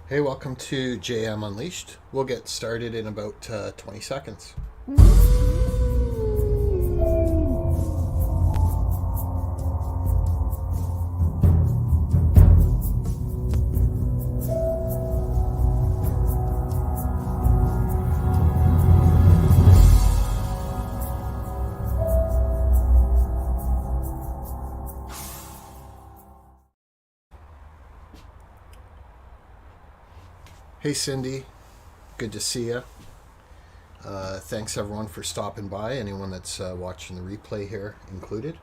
Hey, welcome to JM Unleashed. We'll get started in about 20 seconds. Hey, Cindy. Good to see you. Thanks, everyone, for stopping by. Anyone that's watching the replay here included.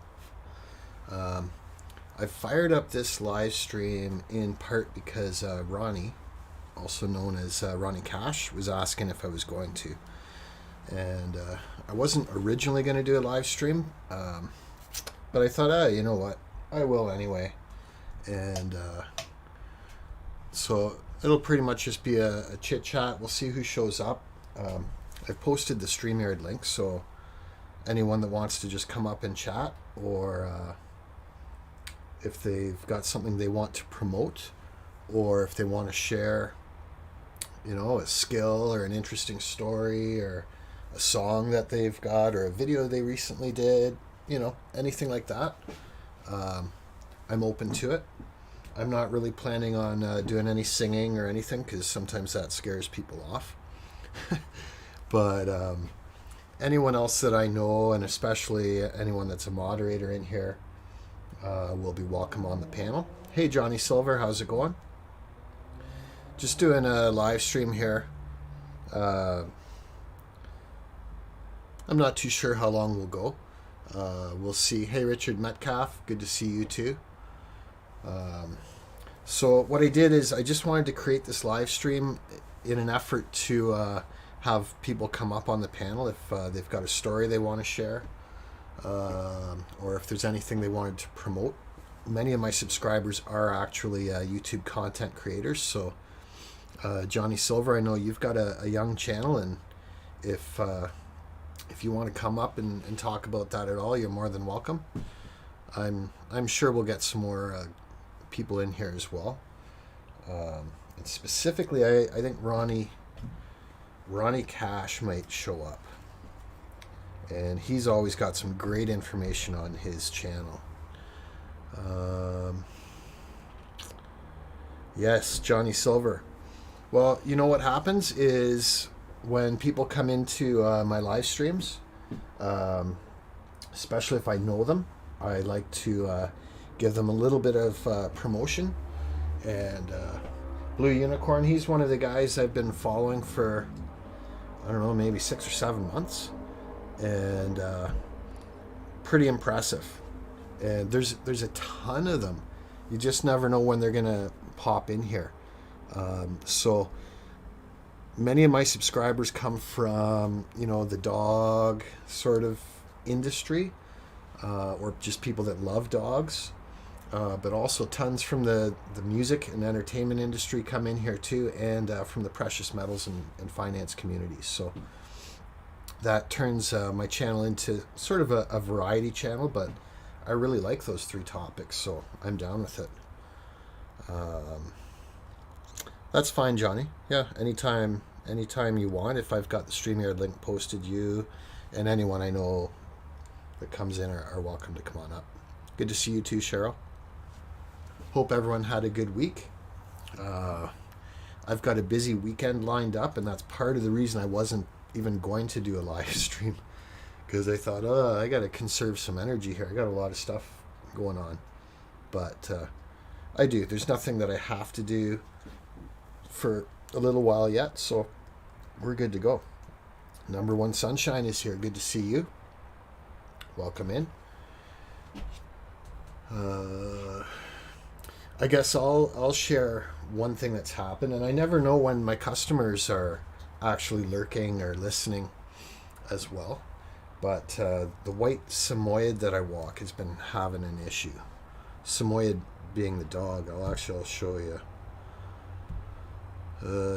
I've fired up this live stream in part because Ronnie, also known as Ronnie Cash, was asking if I was going to. And I wasn't originally going to do a live stream, but I thought, you know what? I will anyway. And so it'll pretty much just be a chit chat. We'll see who shows up. I've posted the StreamYard link, so anyone that wants to just come up and chat, or if they've got something they want to promote, or if they want to share, a skill or an interesting story or a song that they've got or a video they recently did, anything like that. I'm open to it. I'm not really planning on doing any singing or anything because sometimes that scares people off. But anyone else that I know, and especially anyone that's a moderator in here, will be welcome on the panel. Hey, Johnny Silver, how's it going? Just doing a live stream here. I'm not too sure how long we'll go. We'll see. Hey, Richard Metcalf, good to see you too. So what I did is I just wanted to create this live stream in an effort to have people come up on the panel if they've got a story they want to share, or if there's anything they wanted to promote. Many of my subscribers are actually YouTube content creators. So Johnny Silver, I know you've got a young channel, and if you want to come up and talk about that at all, you're more than welcome. I'm sure we'll get some more people in here as well. And specifically, I think Ronnie Cash might show up, and he's always got some great information on his channel. Yes, Johnny Silver. Well, you know what happens is when people come into my live streams, especially if I know them, I like to give them a little bit of promotion. And Blue Unicorn, he's one of the guys I've been following for, I don't know, maybe 6 or 7 months, and pretty impressive. And there's a ton of them. You just never know when they're gonna pop in here. So many of my subscribers come from the dog sort of industry, or just people that love dogs. But also tons from the music and entertainment industry come in here too, and from the precious metals and finance communities. So that turns my channel into sort of a variety channel, but I really like those 3 topics, so I'm down with it. That's fine, Johnny. Yeah, anytime you want. If I've got the StreamYard link posted, you and anyone I know that comes in are welcome to come on up. Good to see you too, Cheryl. Hope everyone had a good week. I've got a busy weekend lined up, and that's part of the reason I wasn't even going to do a live stream, because I thought, I got to conserve some energy here. I got a lot of stuff going on. But I do. There's nothing that I have to do for a little while yet, so we're good to go. Number One Sunshine is here. Good to see you. Welcome in. I guess I'll share one thing that's happened, and I never know when my customers are actually lurking or listening as well. But the white Samoyed that I walk has been having an issue. Samoyed being the dog. I'll show you.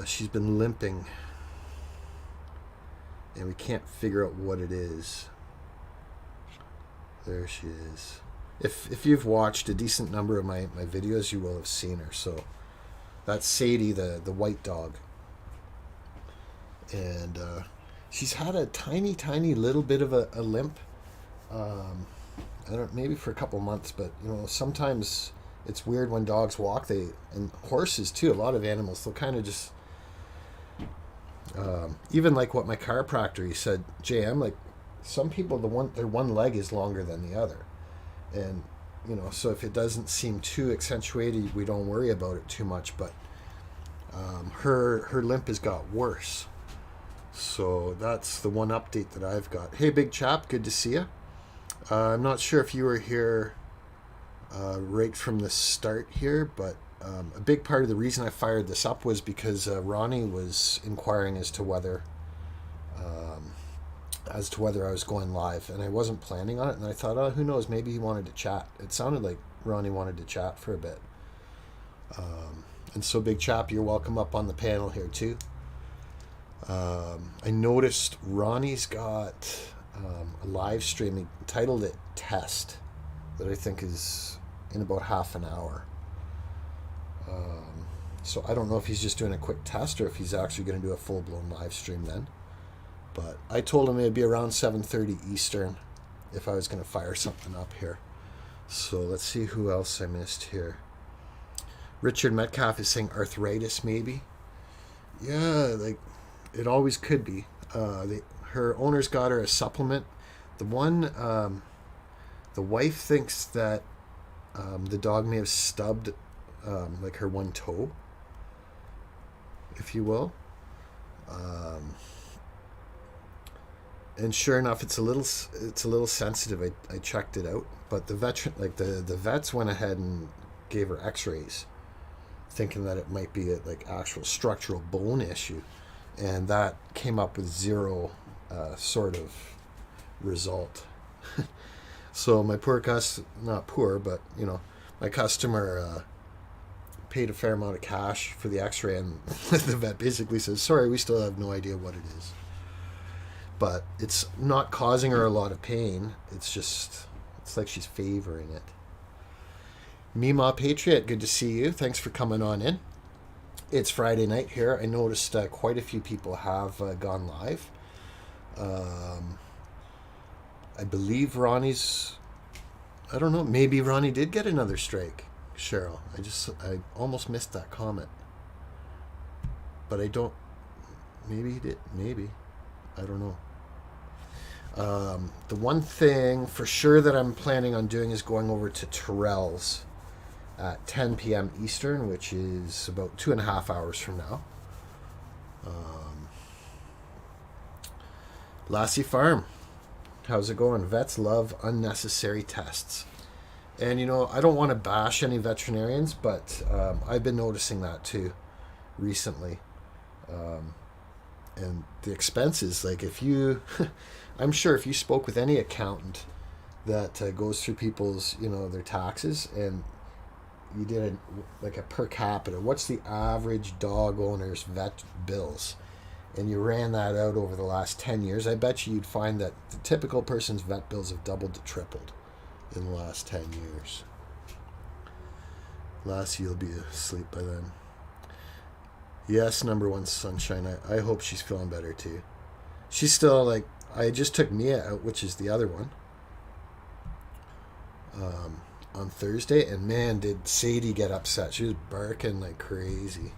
She's been limping, and we can't figure out what it is. There she is. If you've watched a decent number of my videos, you will have seen her. So That's Sadie, the white dog. And she's had a tiny little bit of a limp. Um, I don't, maybe for a couple months, but sometimes it's weird when dogs walk. And horses too. A lot of animals, they'll kind of just even like what my chiropractor, he said, JM, like some people, their one leg is longer than the other, and so if it doesn't seem too accentuated, we don't worry about it too much. But her limp has got worse. So that's the one update that I've got. Hey, big chap, good to see you. I'm not sure if you were here right from the start here, but a big part of the reason I fired this up was because Ronnie was inquiring as to whether I was going live, and I wasn't planning on it. And I thought, oh, who knows? Maybe he wanted to chat. It sounded like Ronnie wanted to chat for a bit. And so, big chap, you're welcome up on the panel here too. I noticed Ronnie's got a live stream. He titled it "Test," that I think is in about half an hour. So I don't know if he's just doing a quick test or if he's actually going to do a full-blown live stream then. But I told him it'd be around 7:30 Eastern if I was going to fire something up here. So let's see who else I missed here. Richard Metcalf is saying arthritis maybe. Yeah, like it always could be. Her owner's got her a supplement. The wife thinks that the dog may have stubbed like her one toe, if you will. And sure enough, it's a little sensitive. I checked it out, but the vets went ahead and gave her X-rays, thinking that it might be a actual structural bone issue, and that came up with zero sort of result. So my not poor, but my customer paid a fair amount of cash for the X-ray, and the vet basically says, "Sorry, we still have no idea what it is." But it's not causing her a lot of pain. It's like she's favoring it. Mima Patriot, good to see you. Thanks for coming on in. It's Friday night here. I noticed quite a few people have gone live. I believe Ronnie's... I don't know. Maybe Ronnie did get another strike, Cheryl. I almost missed that comment. But I don't... Maybe he did. Maybe. I don't know. The one thing for sure that I'm planning on doing is going over to Terrell's at 10 p.m. Eastern, which is about 2.5 hours from now. Lassie Farm, how's it going? Vets love unnecessary tests. And, I don't want to bash any veterinarians, but I've been noticing that too recently. And the expenses, like if you... I'm sure if you spoke with any accountant that goes through people's, their taxes, and you did a per capita, what's the average dog owner's vet bills, and you ran that out over the last 10 years, I bet you'd find that the typical person's vet bills have doubled to tripled in the last 10 years. Lassie, you'll be asleep by then. Yes, number one, Sunshine. I hope she's feeling better too. She's still I just took Mia out, which is the other one, on Thursday, and man, did Sadie get upset. She was barking like crazy.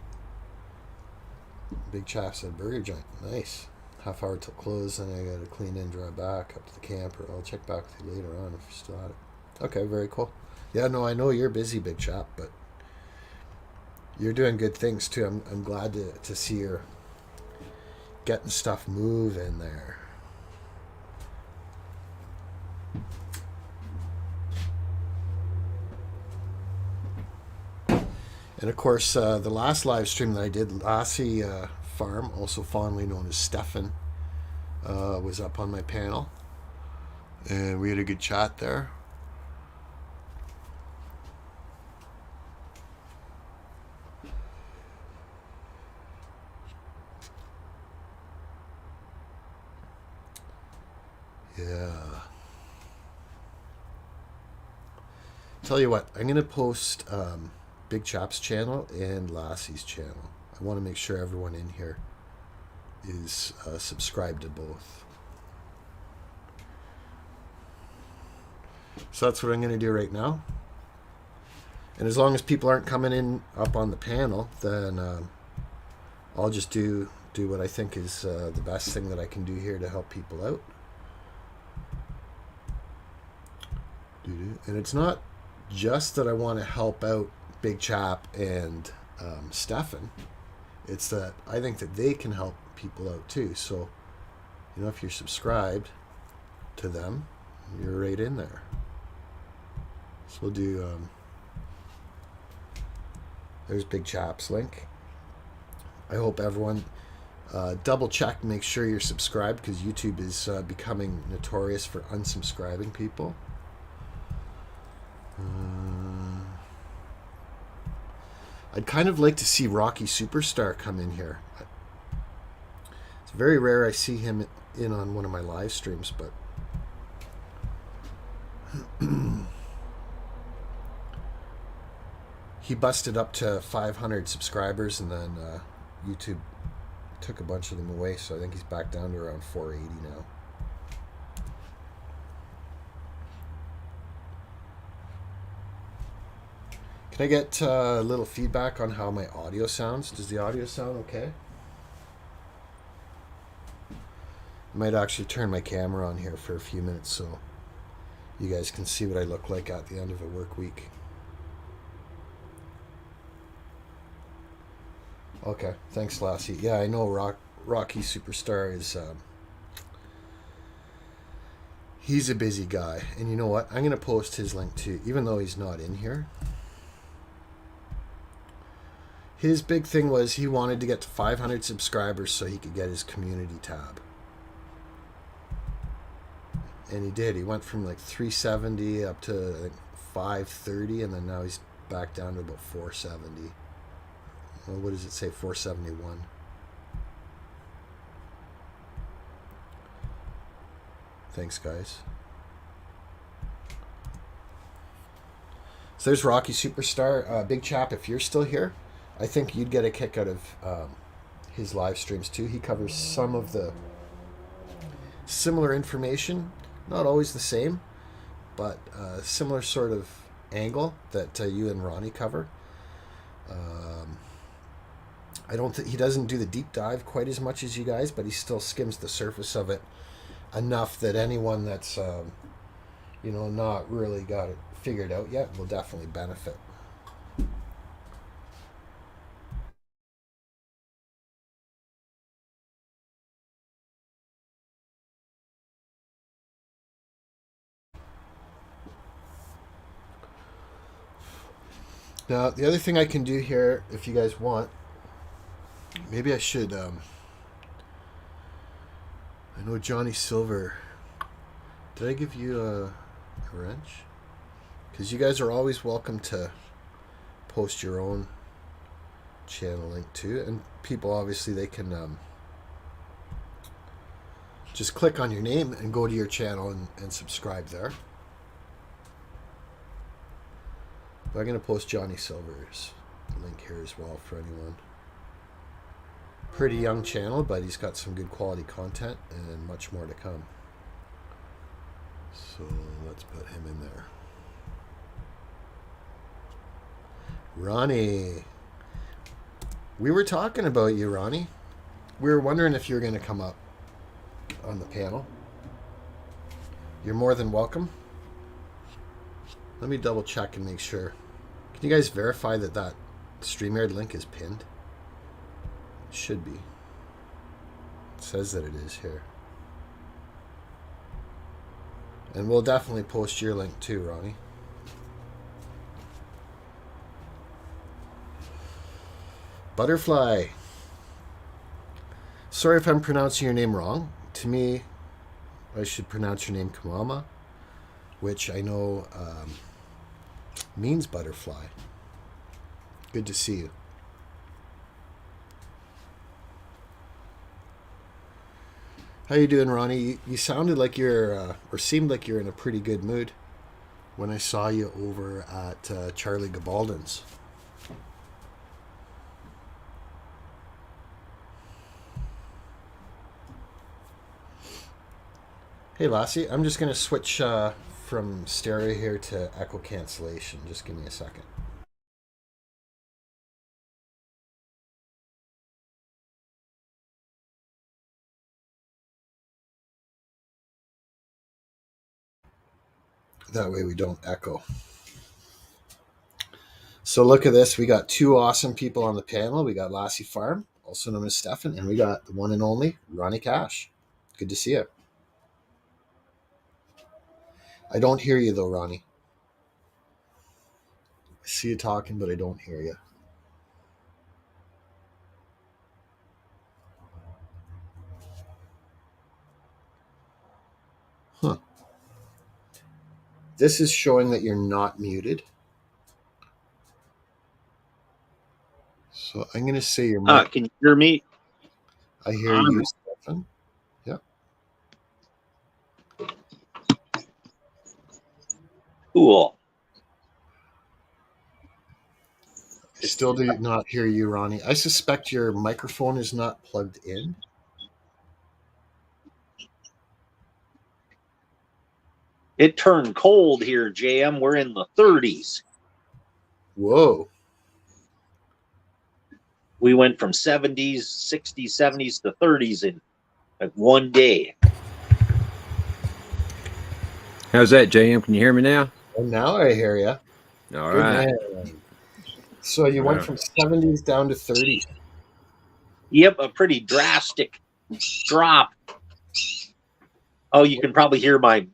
Big Chaps at Burger Joint. Nice. Half hour till close, and I got to clean and drive back up to the camper. I'll check back with you later on if you're still at it. Okay, very cool. Yeah, no, I know you're busy, Big Chap, but you're doing good things too. I'm glad to see you're getting stuff moving there. And of course, the last live stream that I did, Lassie Farm, also fondly known as Stefan, was up on my panel. And we had a good chat there. Yeah. Tell you what, I'm going to post Big Chap's channel and Lassie's channel. I want to make sure everyone in here is subscribed to both. So that's what I'm going to do right now. And as long as people aren't coming in up on the panel, then I'll just do what I think is the best thing that I can do here to help people out. And it's not just that I want to help out Big Chap and Stefan. It's that I think that they can help people out too. So, you know, if you're subscribed to them, you're right in there. So we'll do, there's Big Chap's link. I hope everyone double check, make sure you're subscribed, because YouTube is becoming notorious for unsubscribing people. I'd kind of like to see Rocky Superstar come in here. It's very rare I see him in on one of my live streams, but he busted up to 500 subscribers, and then YouTube took a bunch of them away, so I think he's back down to around 480 now. Can I get a little feedback on how my audio sounds? Does the audio sound okay? I might actually turn my camera on here for a few minutes so you guys can see what I look like at the end of a work week. Okay, thanks, Lassie. Yeah, I know Rocky Superstar is... he's a busy guy. And you know what? I'm going to post his link too, even though he's not in here. His big thing was he wanted to get to 500 subscribers so he could get his community tab. And he did. He went from like 370 up to like 530, and then now he's back down to about 470. Well, what does it say? 471. Thanks, guys. So there's Rocky Superstar. Big Chap, if you're still here, I think you'd get a kick out of his live streams too. He covers some of the similar information, not always the same, but similar sort of angle that you and Ronnie cover. I don't think he doesn't do the deep dive quite as much as you guys, but he still skims the surface of it enough that anyone that's you know, not really got it figured out yet will definitely benefit. Now, the other thing I can do here, if you guys want, maybe I should, I know Johnny Silver, did I give you a wrench? Because you guys are always welcome to post your own channel link too. And people, obviously, they can just click on your name and go to your channel and subscribe there. But I'm going to post Johnny Silver's link here as well for anyone. Pretty young channel, but he's got some good quality content and much more to come. So let's put him in there. Ronnie. We were talking about you, Ronnie. We were wondering if you were going to come up on the panel. You're more than welcome. Let me double check and make sure. Can you guys verify that that StreamYard link is pinned? It should be. It says that it is here. And we'll definitely post your link too, Ronnie. Butterfly. Sorry if I'm pronouncing your name wrong. To me, I should pronounce your name Kamama, which I know means butterfly. Good to see you. How you doing, Ronnie? You sounded like you're, or seemed like you're in a pretty good mood when I saw you over at Charlie Gabaldon's. Hey, Lassie, I'm just going to switch from stereo here to echo cancellation. Just give me a second. That way we don't echo. So look at this. We got two awesome people on the panel. We got Lassie Farm, also known as Stefan, and we got the one and only Ronnie Cash. Good to see you. I don't hear you though, Ronnie. I see you talking, but I don't hear you. Huh. This is showing that you're not muted. So I'm going to say your mic. Can you hear me? I hear you, Stefan. Yeah. Cool. I still do not hear you, Ronnie. I suspect your microphone is not plugged in. It turned cold here, JM. We're in the 30s. Whoa. We went from 70s, 60s, 70s to 30s in like one day. How's that, JM? Can you hear me now? And now I hear you. All Good right. man. So you went from 70s down to 30s. Yep, a pretty drastic drop. Oh, you can probably hear my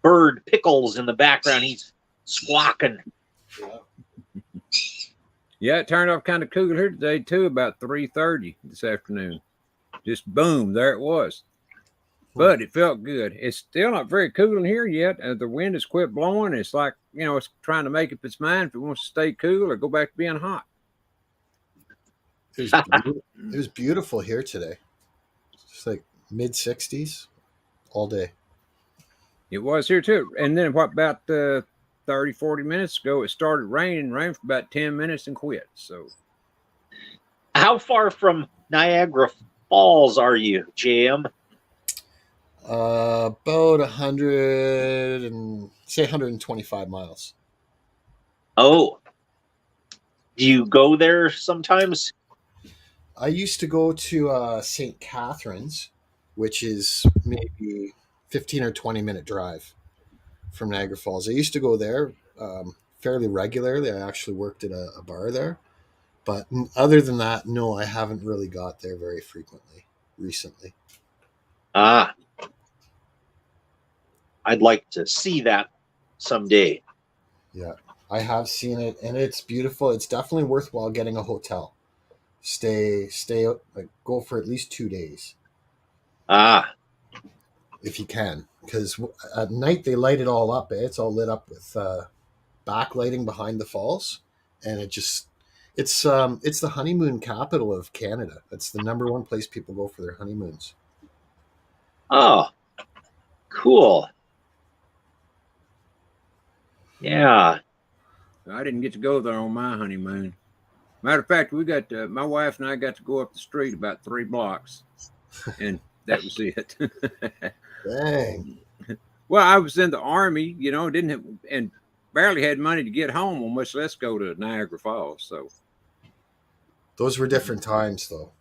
bird Pickles in the background. He's squawking. Yeah, it turned off kind of cool here today too, about 3:30 this afternoon. Just boom, there it was. But it felt good. It's still not very cool in here yet. The wind has quit blowing. It's like, it's trying to make up its mind if it wants to stay cool or go back to being hot. It was beautiful here today. It's like mid 60s all day. It was here too. And then what about 30, 40 minutes ago, it started raining, rained for about 10 minutes and quit. So how far from Niagara Falls are you, JM? About 100 and say 125 miles. Oh, do you go there sometimes? I used to go to St. Catharines, which is maybe 15 or 20-minute drive from Niagara Falls. I used to go there fairly regularly. I actually worked at a bar there. But other than that, no, I haven't really got there very frequently recently. I'd like to see that someday. Yeah, I have seen it, and it's beautiful. It's definitely worthwhile getting a hotel. Stay, like go for at least 2 days. If you can, because at night they light it all up. It's all lit up with backlighting behind the falls, and it's the honeymoon capital of Canada. It's the number one place people go for their honeymoons. Oh, cool. Yeah. I didn't get to go there on my honeymoon. Matter of fact, we got my wife and I got to go up the street about 3 blocks, and that was it. Dang. Well, I was in the Army, didn't have, and barely had money to get home, much less go to Niagara Falls. So those were different times, though.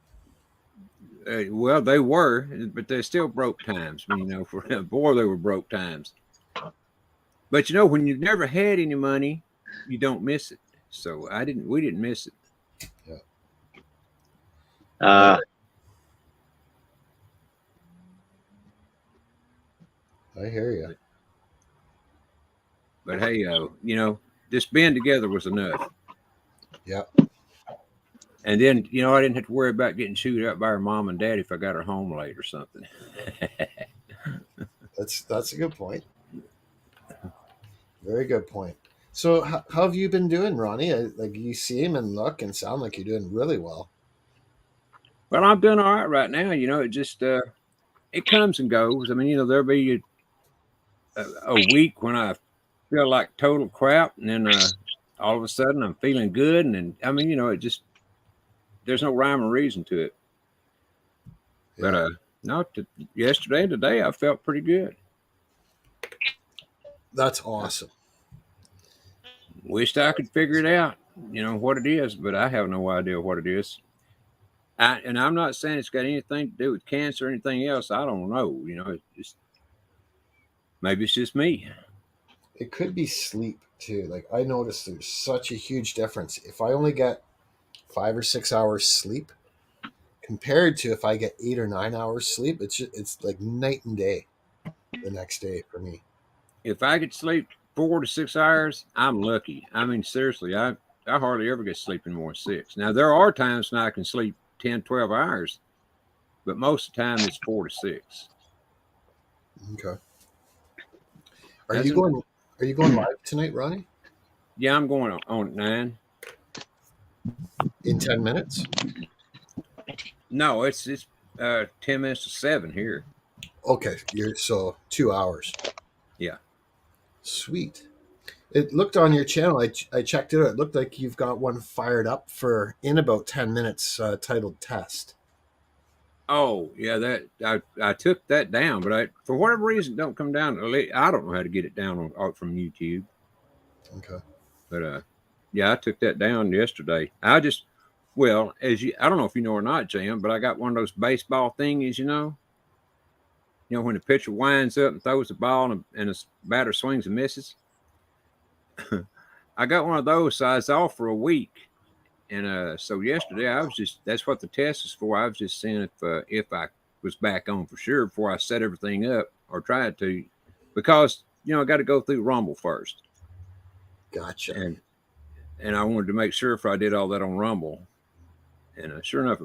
Well, they were, but they're still broke times. For boy, they were broke times. But when you've never had any money, you don't miss it. So we didn't miss it. Yeah. I hear you. But hey, just being together was enough. Yeah. And then, I didn't have to worry about getting chewed up by her mom and dad if I got her home late or something. That's a good point. Very good point. So how have you been doing, Ronnie? Like you seem and look and sound like you're doing really well. Well, I'm doing all right now. It just it comes and goes. I mean, there'll be a week when I feel like total crap, and then all of a sudden I'm feeling good, and then I mean, it just there's no rhyme or reason to it. Yeah. But not yesterday and today I felt pretty good. That's awesome. Wished I could figure it out, what it is, but I have no idea what it is. And I'm not saying it's got anything to do with cancer or anything else. I don't know. Maybe it's just me. It could be sleep too. Like I noticed there's such a huge difference. If I only get 5 or 6 hours sleep compared to if I get 8 or 9 hours sleep, it's like night and day the next day for me. If I could sleep 4 to 6 hours, I'm lucky. I mean, seriously, I hardly ever get sleeping more than 6. Now, there are times when I can sleep 10, 12 hours, but most of the time it's 4 to 6. Okay. Are That's you an, going? Are you going live tonight, Ronnie? yeah, I'm going on at 9. In 10 minutes? No, it's 10 minutes to 7 here. Okay, you're so 2 hours. Yeah. Sweet. It looked on your channel. I checked it out. It looked like you've got one fired up for in about 10 minutes, titled "Test." Oh, yeah, I took that down, but for whatever reason, don't come down. I don't know how to get it down from YouTube. Okay. But yeah, I took that down yesterday. Well, I don't know if you know or not, Jim, but I got one of those baseball thingies, when the pitcher winds up and throws the ball and the batter swings and misses. I got one of those, so I was off for a week. And so yesterday that's what the test is for. I was just seeing if I was back on for sure before I set everything up or tried to, because, I got to go through Rumble first. Gotcha. And I wanted to make sure if I did all that on Rumble. And sure enough,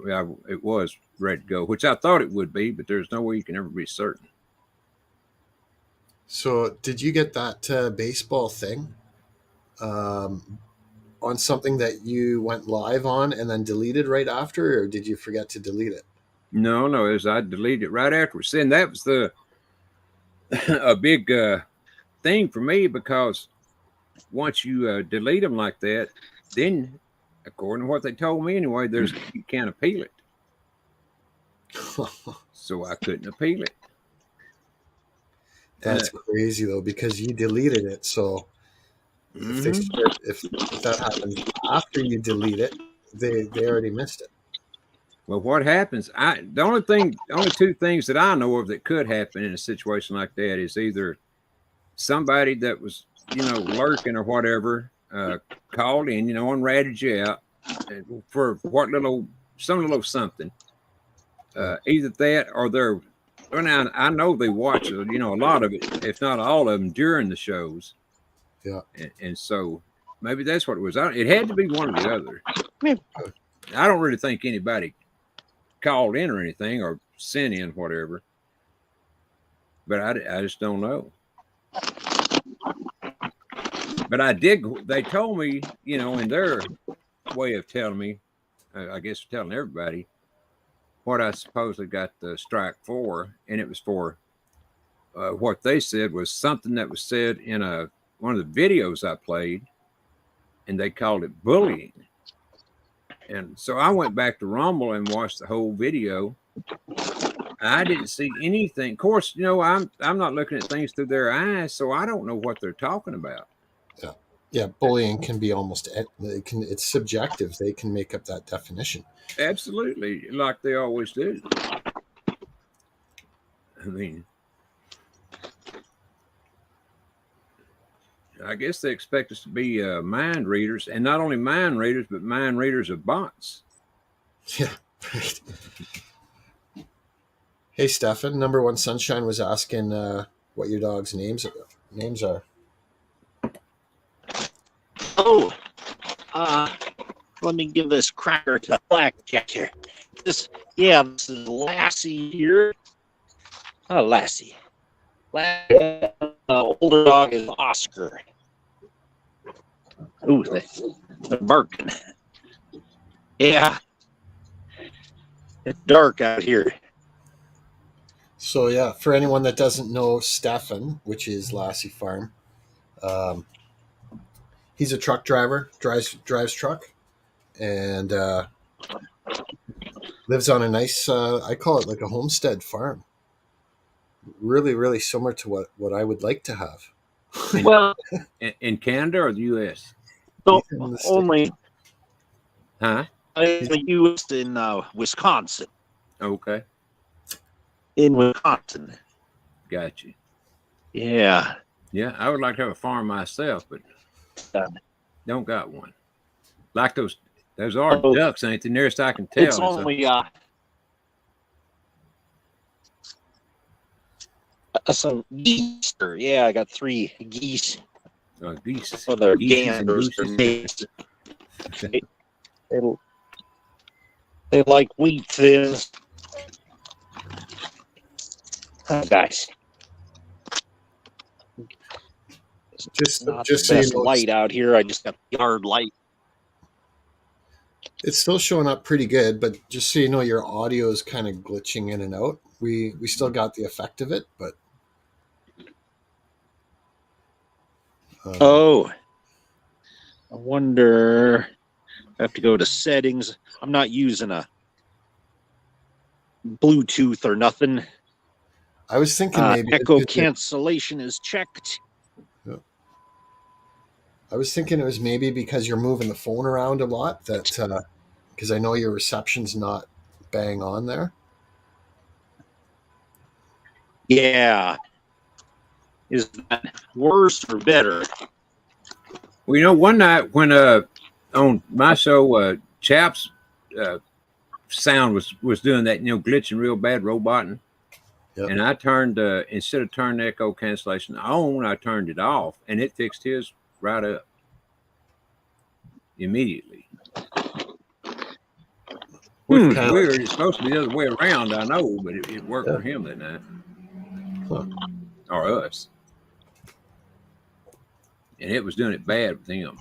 it was ready to go, which I thought it would be, but there's no way you can ever be certain. So, did you get that baseball thing on something that you went live on and then deleted right after, or did you forget to delete it? No, I deleted it right afterwards. And that was a big thing for me, because once you delete them like that, then, according to what they told me anyway, you can't appeal it. So I couldn't appeal it. That's crazy though, because you deleted it. So if that happens after you delete it, they already missed it. Well, what happens? The only two things that I know of that could happen in a situation like that is either somebody that was, lurking or whatever, called in, and ratted you out for some little something. Either that or they're. Well, now I know they watch, a lot of it, if not all of them, during the shows. Yeah. And so maybe that's what it was. It had to be one or the other. I don't really think anybody called in or anything or sent in whatever, but I just don't know. But they told me, in their way of telling me, I guess telling everybody, what I supposedly got the strike for, and it was for what they said was something that was said in one of the videos I played, and they called it bullying. And so I went back to Rumble and watched the whole video. I didn't see anything. Of course, I'm not looking at things through their eyes, so I don't know what they're talking about. Yeah, bullying can be it's subjective. They can make up that definition. Absolutely, like they always do. I mean, I guess they expect us to be mind readers, and not only mind readers, but mind readers of bots. Yeah, right. Hey, Stefan, Number One Sunshine was asking what your dog's names are. Oh, let me give this cracker to Blackjack here. This is Lassie here. Oh, Lassie. Older dog is Oscar. Ooh, they're barking. Yeah. It's dark out here. So, yeah, for anyone that doesn't know Stefan, which is Lassie Farm, he's a truck driver, drives truck, and lives on a nice, I call it like a homestead farm. Really, really similar to what I would like to have. Well, In Canada or the U.S.? so He's in the only Huh? in the U.S. in Wisconsin. Okay, In Wisconsin. got you. Yeah. Yeah, I would like to have a farm myself, but Uh, don't got one. Like those are Oh, ducks, ain't the nearest I can it's tell. only some geese. Yeah, I got 3 geese. Geese, Oh, they're geeses and ganders. They're gooses. mates. They, they, they like wheat thins. Oh, guys, Just not the just so you best know, light out here. I just got the yard light. it's still showing up pretty good, but just so you know, your audio is kind of glitching in and out. We still got the effect of it, but Oh, I wonder. I have to go to settings. I'm not using a Bluetooth or nothing. I was thinking maybe Echo cancellation is checked. I was thinking it was maybe because you're moving the phone around a lot that because I know your reception's not bang on there. Yeah. Is that worse or better? Well, one night when on my show, Chaps sound was doing that, glitching real bad, roboting. Yep. And I turned instead of turning echo cancellation on, I turned it off, and it fixed his right up immediately. Which was weird. It's supposed to be the other way around, I know, but it worked for him that night. Huh. Or us. And it was doing it bad with him.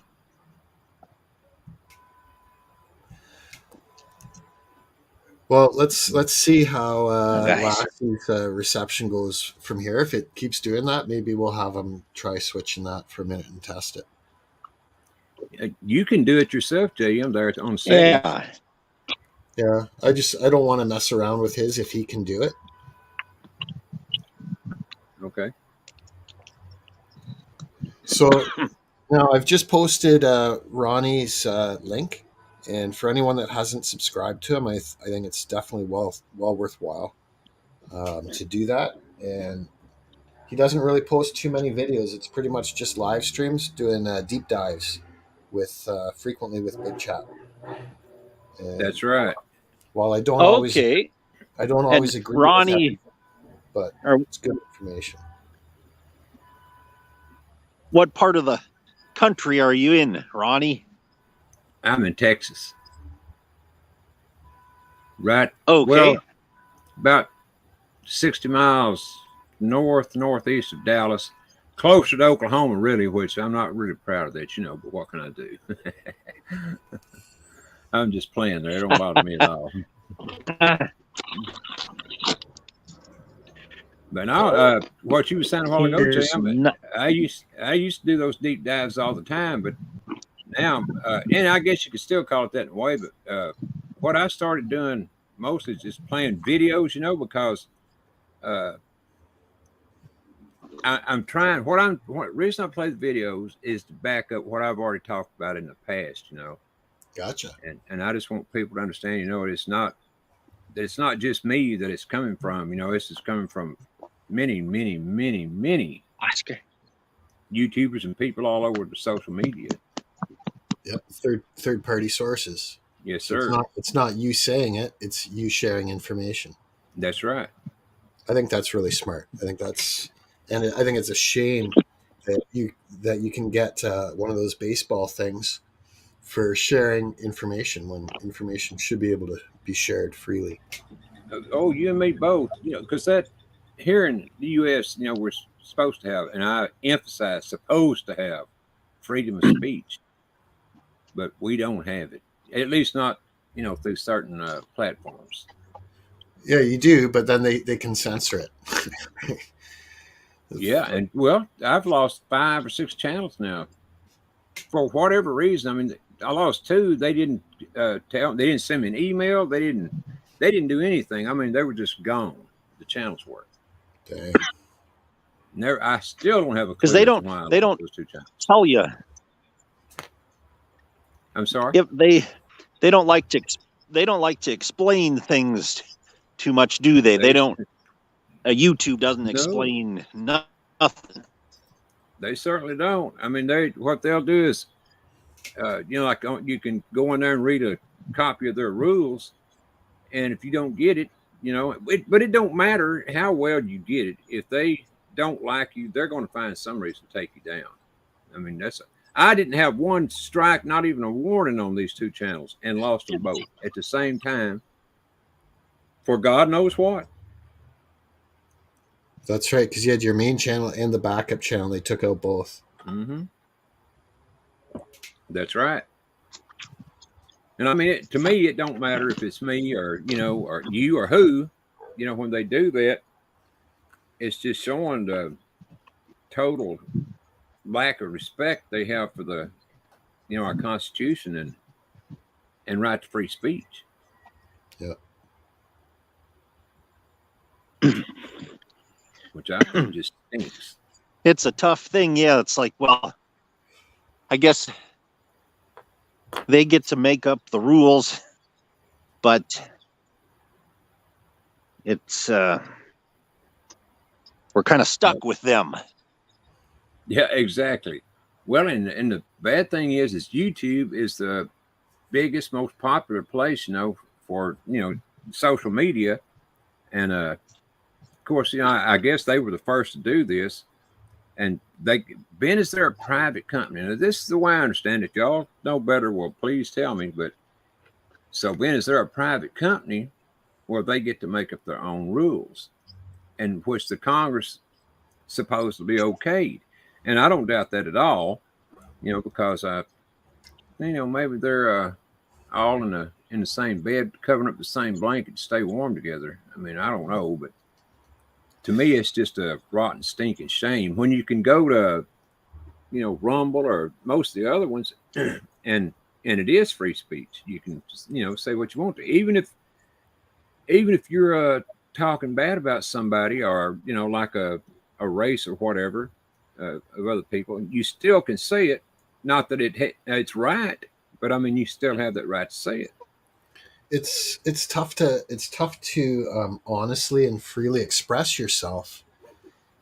Well, let's see how Lassy's reception goes from here. If it keeps doing that, maybe we'll have him try switching that for a minute and test it. You can do it yourself, JM, there on settings. Yeah. I don't want to mess around with his if he can do it. Okay. So now I've just posted Ronnie's link, and for anyone that hasn't subscribed to him, I think it's definitely well worthwhile to do that. And he doesn't really post too many videos. It's pretty much just live streams doing deep dives with frequently with Big Chat. And that's right. While I don't always agree with Ronnie, everything, but it's good information. What part of the country are you in, Ronnie? I'm in Texas. Right. Okay. Well, about 60 miles northeast of Dallas, closer to Oklahoma, really, which I'm not really proud of that, but what can I do? I'm just playing there. It don't bother me at all. But now, what you were saying a while ago, Jim, I used to do those deep dives all the time, but now, and I guess you could still call it that in a way, but what I started doing mostly is just playing videos, because I'm trying. What reason I play the videos is to back up what I've already talked about in the past, Gotcha. And I just want people to understand, it's not just me that it's coming from. This is coming from many, many, many, many YouTubers and people all over the social media. Yep, third party sources. Yes, so sir. It's not you saying it; it's you sharing information. That's right. I think that's really smart. I think it's a shame that you can get one of those baseball things for sharing information when information should be able to be shared freely. Oh, you and me both. Because that here in the U.S., we're supposed to have, and I emphasize, supposed to have freedom of speech, but we don't have it. At least not, through certain platforms. Yeah, you do, but then they can censor it. Yeah, and well, I've lost 5 or 6 channels now for whatever reason. I mean, I lost 2. They didn't they didn't send me an email. They didn't do anything. I mean, they were just gone. The channels were. Dang. Never. I still don't have a clue. Because they as to don't why I they like don't those two channels. tell you I'm sorry. if they don't like to explain things too much, do they? They don't. YouTube doesn't No, explain nothing. they certainly don't. I mean, what they'll do is, like you can go in there and read a copy of their rules, and if you don't get it, but it don't matter how well you get it. If they don't like you, they're going to find some reason to take you down. I mean, I didn't have one strike, not even a warning on these two channels, and lost them both at the same time for God knows what. That's right, because you had your main channel and the backup channel. They took out both. Mm-hmm. That's right. And I mean, to me, it don't matter if it's me or or you or who. When they do that, it's just showing the total lack of respect they have for the our Constitution and right to free speech. Yeah. Which I think just stinks. It's a tough thing. Yeah, it's like, well, I guess they get to make up the rules, but it's we're kind of stuck with them. Yeah, exactly. Well, and the bad thing is YouTube is the biggest, most popular place, for social media, and of course, I guess they were the first to do this, and Ben, is there a private company? Now, this is the way I understand it. Y'all know better. Well, please tell me. But so, Ben, is there a private company where they get to make up their own rules, and which the Congress supposedly okayed? And I don't doubt that at all. Because maybe they're all in the same bed, covering up the same blanket to stay warm together. I mean, I don't know, but to me, it's just a rotten, stinking shame when you can go to, Rumble or most of the other ones, and it is free speech. You can, say what you want to, even if you're talking bad about somebody or like a race or whatever of other people, you still can say it. Not that it's right, but I mean, you still have that right to say it. It's tough to honestly and freely express yourself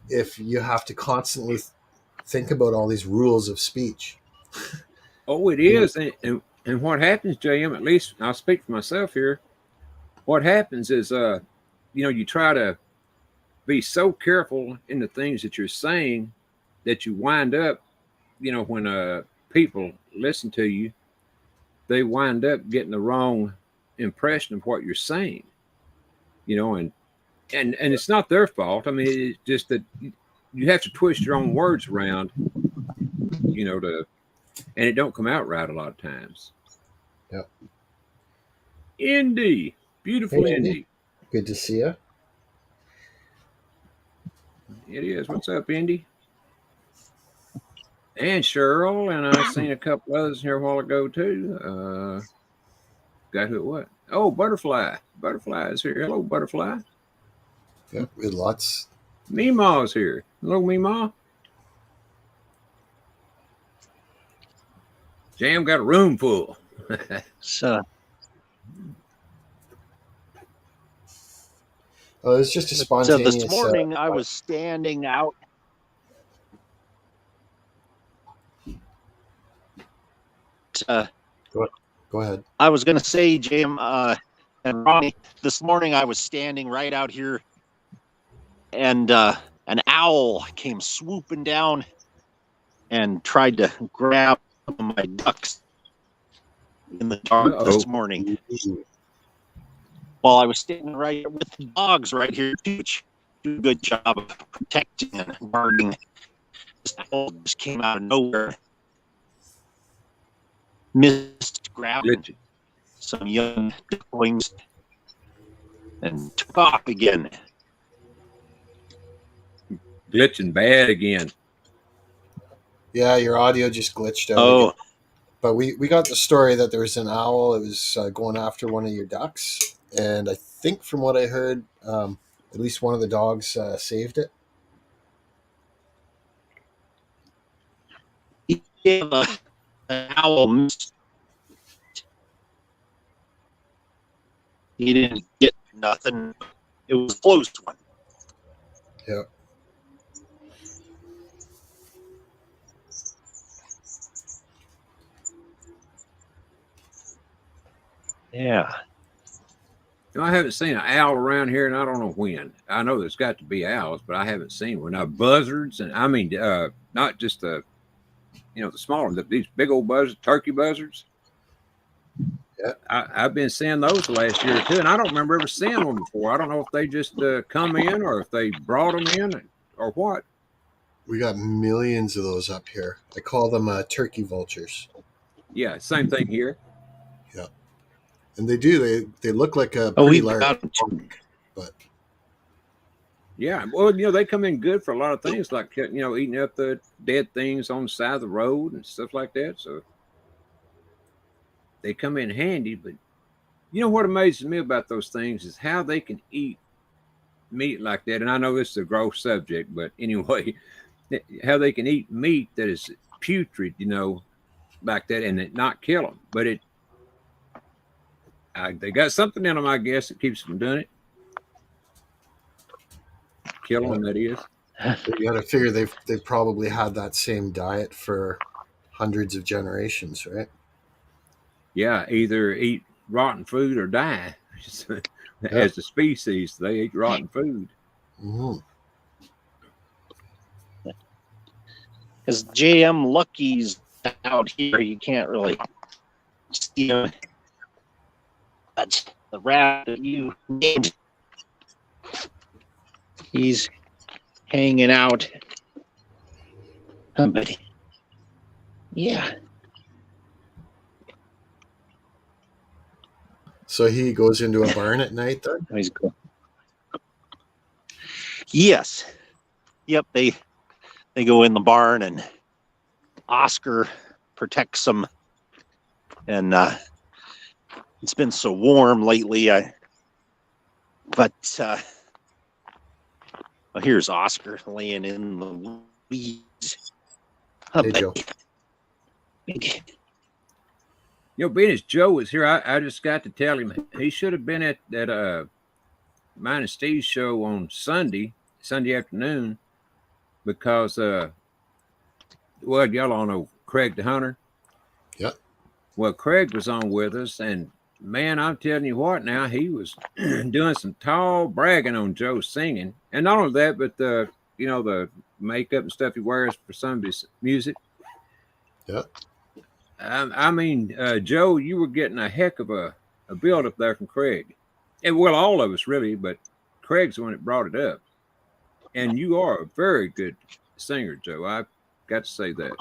if you have to constantly think about all these rules of speech. Oh, it is, and what happens, JM? At least I'll speak for myself here. What happens is, you try to be so careful in the things that you're saying that you wind up, when people listen to you, they wind up getting the wrong impression of what you're saying, and it's not their fault. I mean, it's just that you have to twist your own words around, and it don't come out right a lot of times. Yep. Indy, beautiful Hey, Indy. Good to see you. It is. What's up, Indy? And Cheryl, and I've seen a couple others here a while ago too. Got who? What? Oh, Butterfly. Butterfly is here. Hello, Butterfly. Yeah, with lots. Meemaw's here. Hello, Meemaw. Jam got a room full. So, Oh, it's just a spontaneous. this morning I was standing out. Go ahead. I was going to say, Jim and Ronnie, this morning I was standing right out here, and an owl came swooping down and tried to grab my ducks in the dark this morning. While I was standing right with the dogs right here, too, do a good job of protecting and guarding. This owl just came out of nowhere, missed grabbing some young ducklings, and took off again. Glitching bad again. Yeah, your audio just glitched out. Oh. Again. But we got the story that there was an owl that was going after one of your ducks. And I think from what I heard, at least one of the dogs saved it. Yeah, the owl missed. He didn't get nothing. It was a close one. Yeah. Yeah. You know, I haven't seen an owl around here, and I don't know when. I know there's got to be owls, but I haven't seen one. Now, buzzards, and I mean, not just the, the smaller, these big old buzzards, turkey buzzards. Yeah. I've been seeing those the last year or two, and I don't remember ever seeing one before. I don't know if they just come in or if they brought them in or what. We got millions of those up here. I call them turkey vultures. Yeah, same thing here. Yeah. And they look like a Oh, pretty we large got them too. but Yeah, well, they come in good for a lot of things, like eating up the dead things on the side of the road and stuff like that. So they come in handy. But you know what amazes me about those things is how they can eat meat like that. And I know this is a gross subject, but anyway, how they can eat meat that is putrid, like that, and it not kill them. But they got something in them, I guess, that keeps them doing it. Kill them, that is. you got to figure they've probably had that same diet for hundreds of generations, right? Yeah, either eat rotten food or die. As a species, they eat rotten food. Mm-hmm. Because JM Lucky's out here, you can't really see him. But the rat that you named, he's hanging out. But yeah. So he goes into a barn at night then? He's cool. Yes. Yep, they go in the barn, and Oscar protects them. And it's been so warm lately. But here's Oscar laying in the weeds. Hey, Joe. Being as Joe was here, I just got to tell him he should have been at that mine and Steve's show on Sunday afternoon, because y'all all know Craig the Hunter. Yeah. Well, Craig was on with us, and man, I'm telling you what, now he was doing some tall bragging on Joe singing, and not only that, but the makeup and stuff he wears for some of his music. Yeah. I mean, Joe, you were getting a heck of a build up there from Craig. And well, all of us really, but Craig's the one that brought it up. And you are a very good singer, Joe. I've got to say that.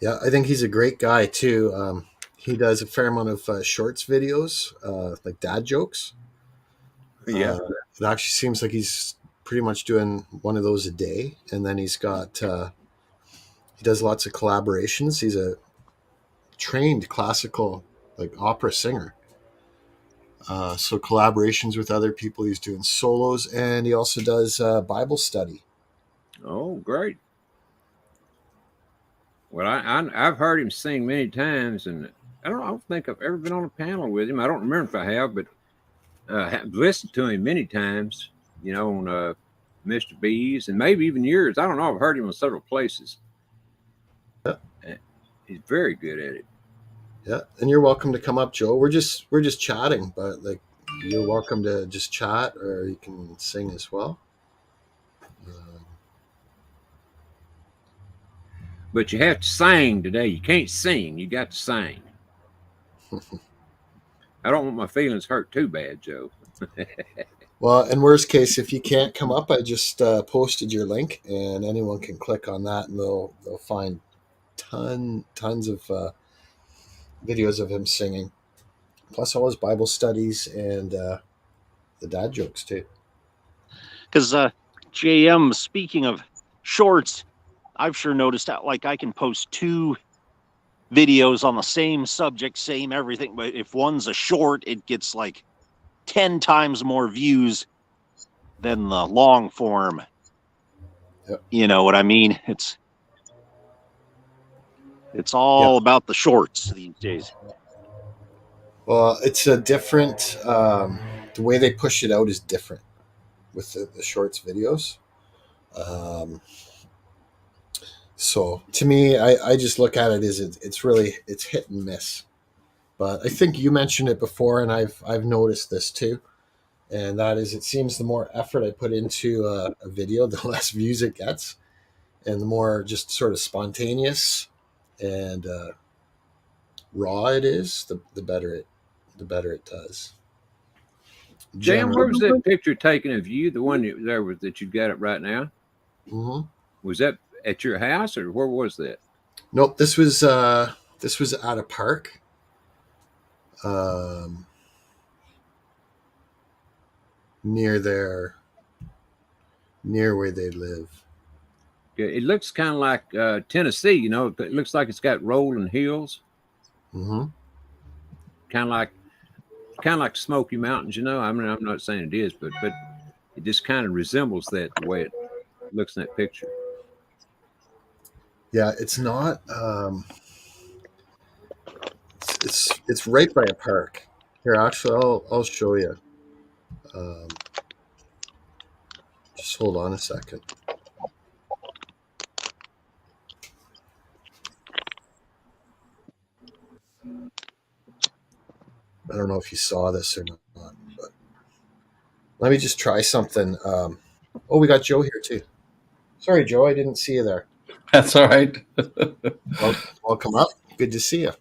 Yeah, I think he's a great guy too. He does a fair amount of shorts videos, like dad jokes. Yeah. It actually seems like he's pretty much doing one of those a day. And then he's got... he does lots of collaborations. He's a trained classical opera singer. So collaborations with other people. He's doing solos, and he also does Bible study. Oh, great. Well, I've heard him sing many times, and I don't think I've ever been on a panel with him. I don't remember if I have, but I've listened to him many times, on Mr. B's and maybe even yours. I don't know. I've heard him in several places. He's very good at it. Yeah, and you're welcome to come up, Joe. We're just chatting, but you're welcome to just chat, or you can sing as well. But you have to sing today. You can't sing. You got to sing. I don't want my feelings hurt too bad, Joe. Well, in worst case, if you can't come up, I just posted your link, and anyone can click on that, and they'll find tons of videos of him singing, plus all his Bible studies and the dad jokes too. Because JM, speaking of shorts, I've sure noticed that I can post 2 videos on the same subject, same everything, but if one's a short, it gets 10 times more views than the long form. Yep. You know what I mean? It's It's all about the shorts these days. Well, it's a different. The way they push it out is different with the shorts videos. So to me, I just look at it as it's really it's hit and miss. But I think you mentioned it before, and I've noticed this too, and that is it seems the more effort I put into a video, the less views it gets, and the more just sort of spontaneous and raw it is, the better it does. Jam, where was that picture taken of you? The one that you got it right now? Mm-hmm. Was that at your house, or where was that? Nope, this was at a park. Near where they live. It looks kind of like Tennessee. You know, it looks like it's got rolling hills. Mm-hmm. Kind of like Smoky Mountains. You know, I mean, I'm not saying it is, but it just kind of resembles that the way it looks in that picture. Yeah, it's not. It's right by a park. Here, actually, I'll show you. Just hold on a second. I don't know if you saw this or not, but let me just try something. Oh, we got Joe here too. Sorry, Joe, I didn't see you there. That's all right. Welcome up. Good to see you.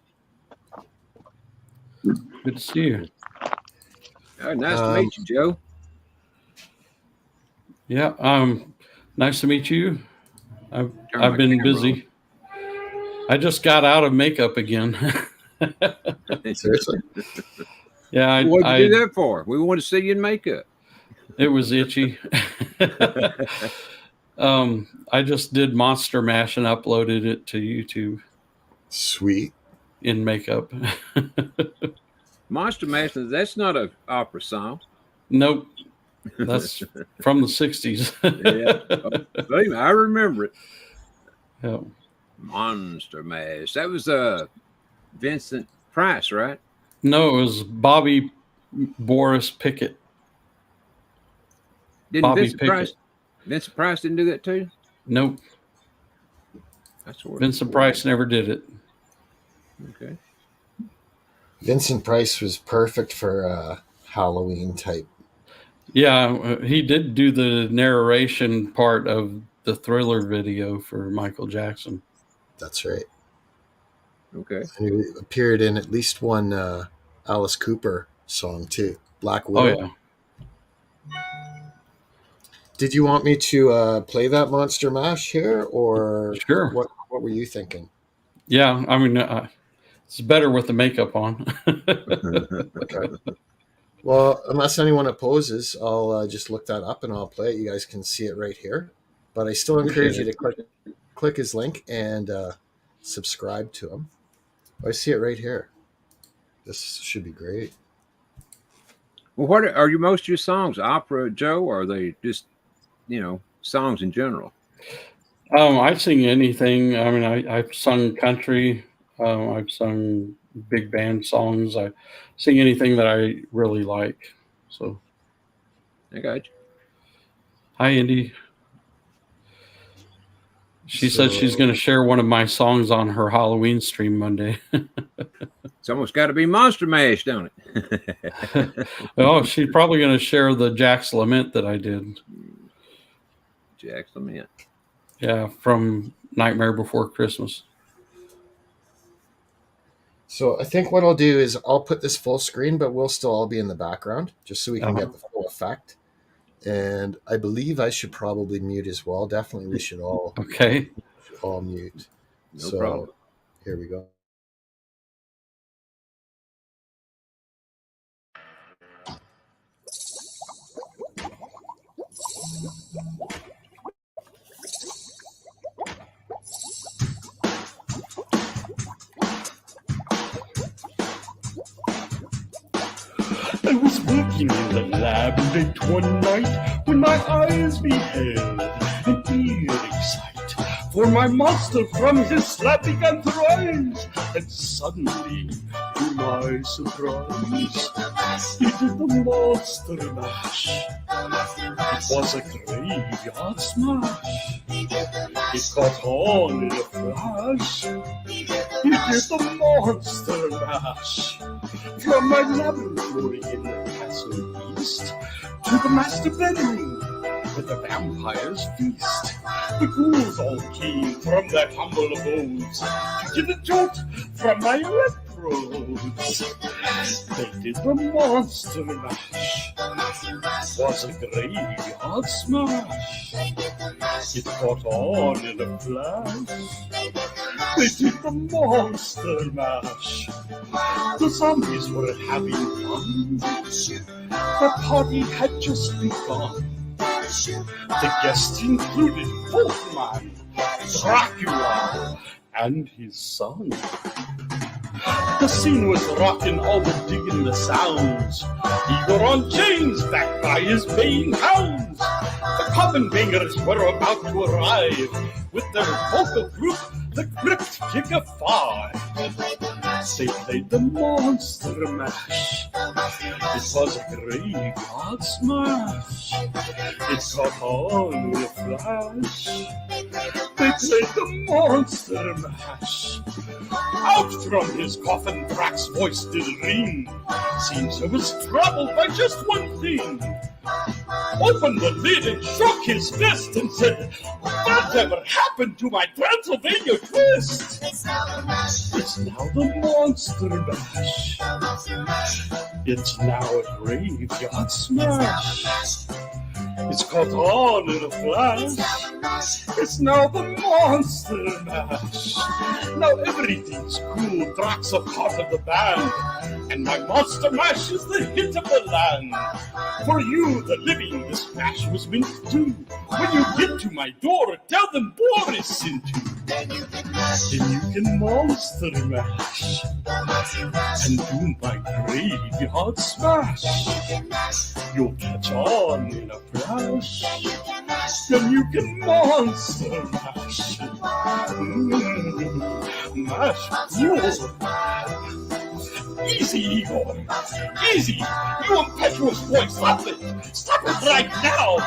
Good to see you. Oh, nice to meet you, Joe. Yeah, nice to meet you. I've been busy. I just got out of makeup again. Seriously? Yeah. What'd you do that for? We want to see you in makeup. It was itchy. I just did Monster Mash and uploaded it to YouTube. Sweet. In makeup. Monster Mash, that's not an opera song. Nope. That's from the 60s. Yeah. I remember it. Yeah. Monster Mash. That was Vincent Price, right? No, it was Bobby Boris Pickett. Didn't Vincent Price didn't do that too? Nope. Vincent Price never did it. Okay. Vincent Price was perfect for Halloween type. Yeah, he did do the narration part of the Thriller video for Michael Jackson. That's right. Okay. And he appeared in at least one Alice Cooper song too, Black Widow. Oh yeah. Did you want me to play that Monster Mash here, or sure? What were you thinking? Yeah, I mean, it's better with the makeup on. Okay. Well, unless anyone opposes, I'll just look that up and I'll play it. You guys can see it right here. But I still encourage you to click his link and subscribe to him. I see it right here. This should be great. Well, what are most of your songs? Opera, Joe, or are they just, songs in general? I sing anything. I mean, I've sung country. I've sung big band songs. I sing anything that I really like. So, I got you. Hi, Indy. She said she's going to share one of my songs on her Halloween stream Monday. It's almost got to be Monster Mash, don't it? Oh, she's probably going to share the Jack's Lament that I did. Jack's Lament. Yeah, from Nightmare Before Christmas. So I think what I'll do is I'll put this full screen, but we'll still all be in the background just so we can get the full effect. And I believe I should probably mute as well. Definitely we should all mute. No problem. Here we go. I was working in the lab late one night when my eyes beheld an eerie sight. for my monster from his slab began to rise. And suddenly, to my surprise, he did the monster mash. It was a graveyard smash. It caught on in a flash. He did the monster mash. From my laboratory in the castle east to the master bedroom with the vampires feast. The ghouls all came from their humble abodes to get a jolt from my electrodes. They did the monster mash. Was a graveyard smash. It caught on in a flash. They did the monster mash. The zombies were having fun. The party had just begun. The guests included Wolfman, Dracula, and his son. The scene was rockin', all were digging the sounds. Igor on chains, backed by his baying hounds. The coffin bangers were about to arrive with their vocal group, the Crypt Kick of Five. They played the monster mash. It was a graveyard smash. It caught on with a flash. They played the monster mash. Out from his coffin, Drax's voice did ring. Seems he was troubled by just one thing. Opened the lid and shook his fist and said, "Whatever happened to my Transylvania twist?" It's now the monster mash. It's now a graveyard smash. It's caught on in a flash. It's now the monster mash. Now everything's cool. Drax a part of the band, and my monster mash is the hit of the land. For you, the living, this mash was meant to do. When you get to my door, tell them Boris sent you. Then you can monster mash and do my graveyard smash. You'll catch on in a flash. Then you can monster mash. Mash good. Easy, Igor. Easy. You impetuous boy, stop it. Stop it right now.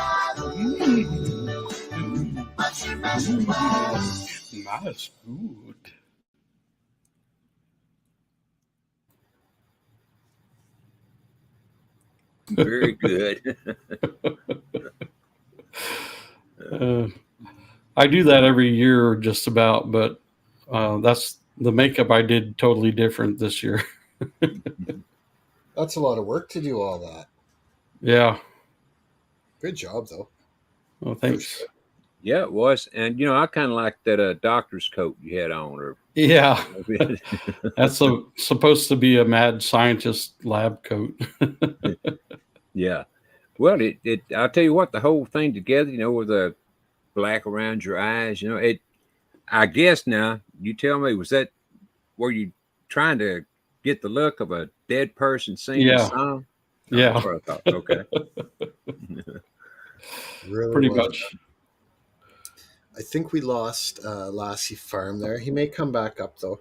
Mash good. Very good. I do that every year just about, but that's the makeup I did totally different this year. That's a lot of work to do all that. Yeah. Good job, though. Well, thanks. Yeah, it was. And, I kind of like that doctor's coat you had on. Or Yeah. That's supposed to be a mad scientist lab coat. Yeah. Well, I'll tell you what, the whole thing together, with the black around your eyes, I guess now, you tell me, were you trying to get the look of a dead person singing a song? Yeah. That's what I thought. Okay. Really Pretty was. much. I think we lost Lassie Farm there. He may come back up, though.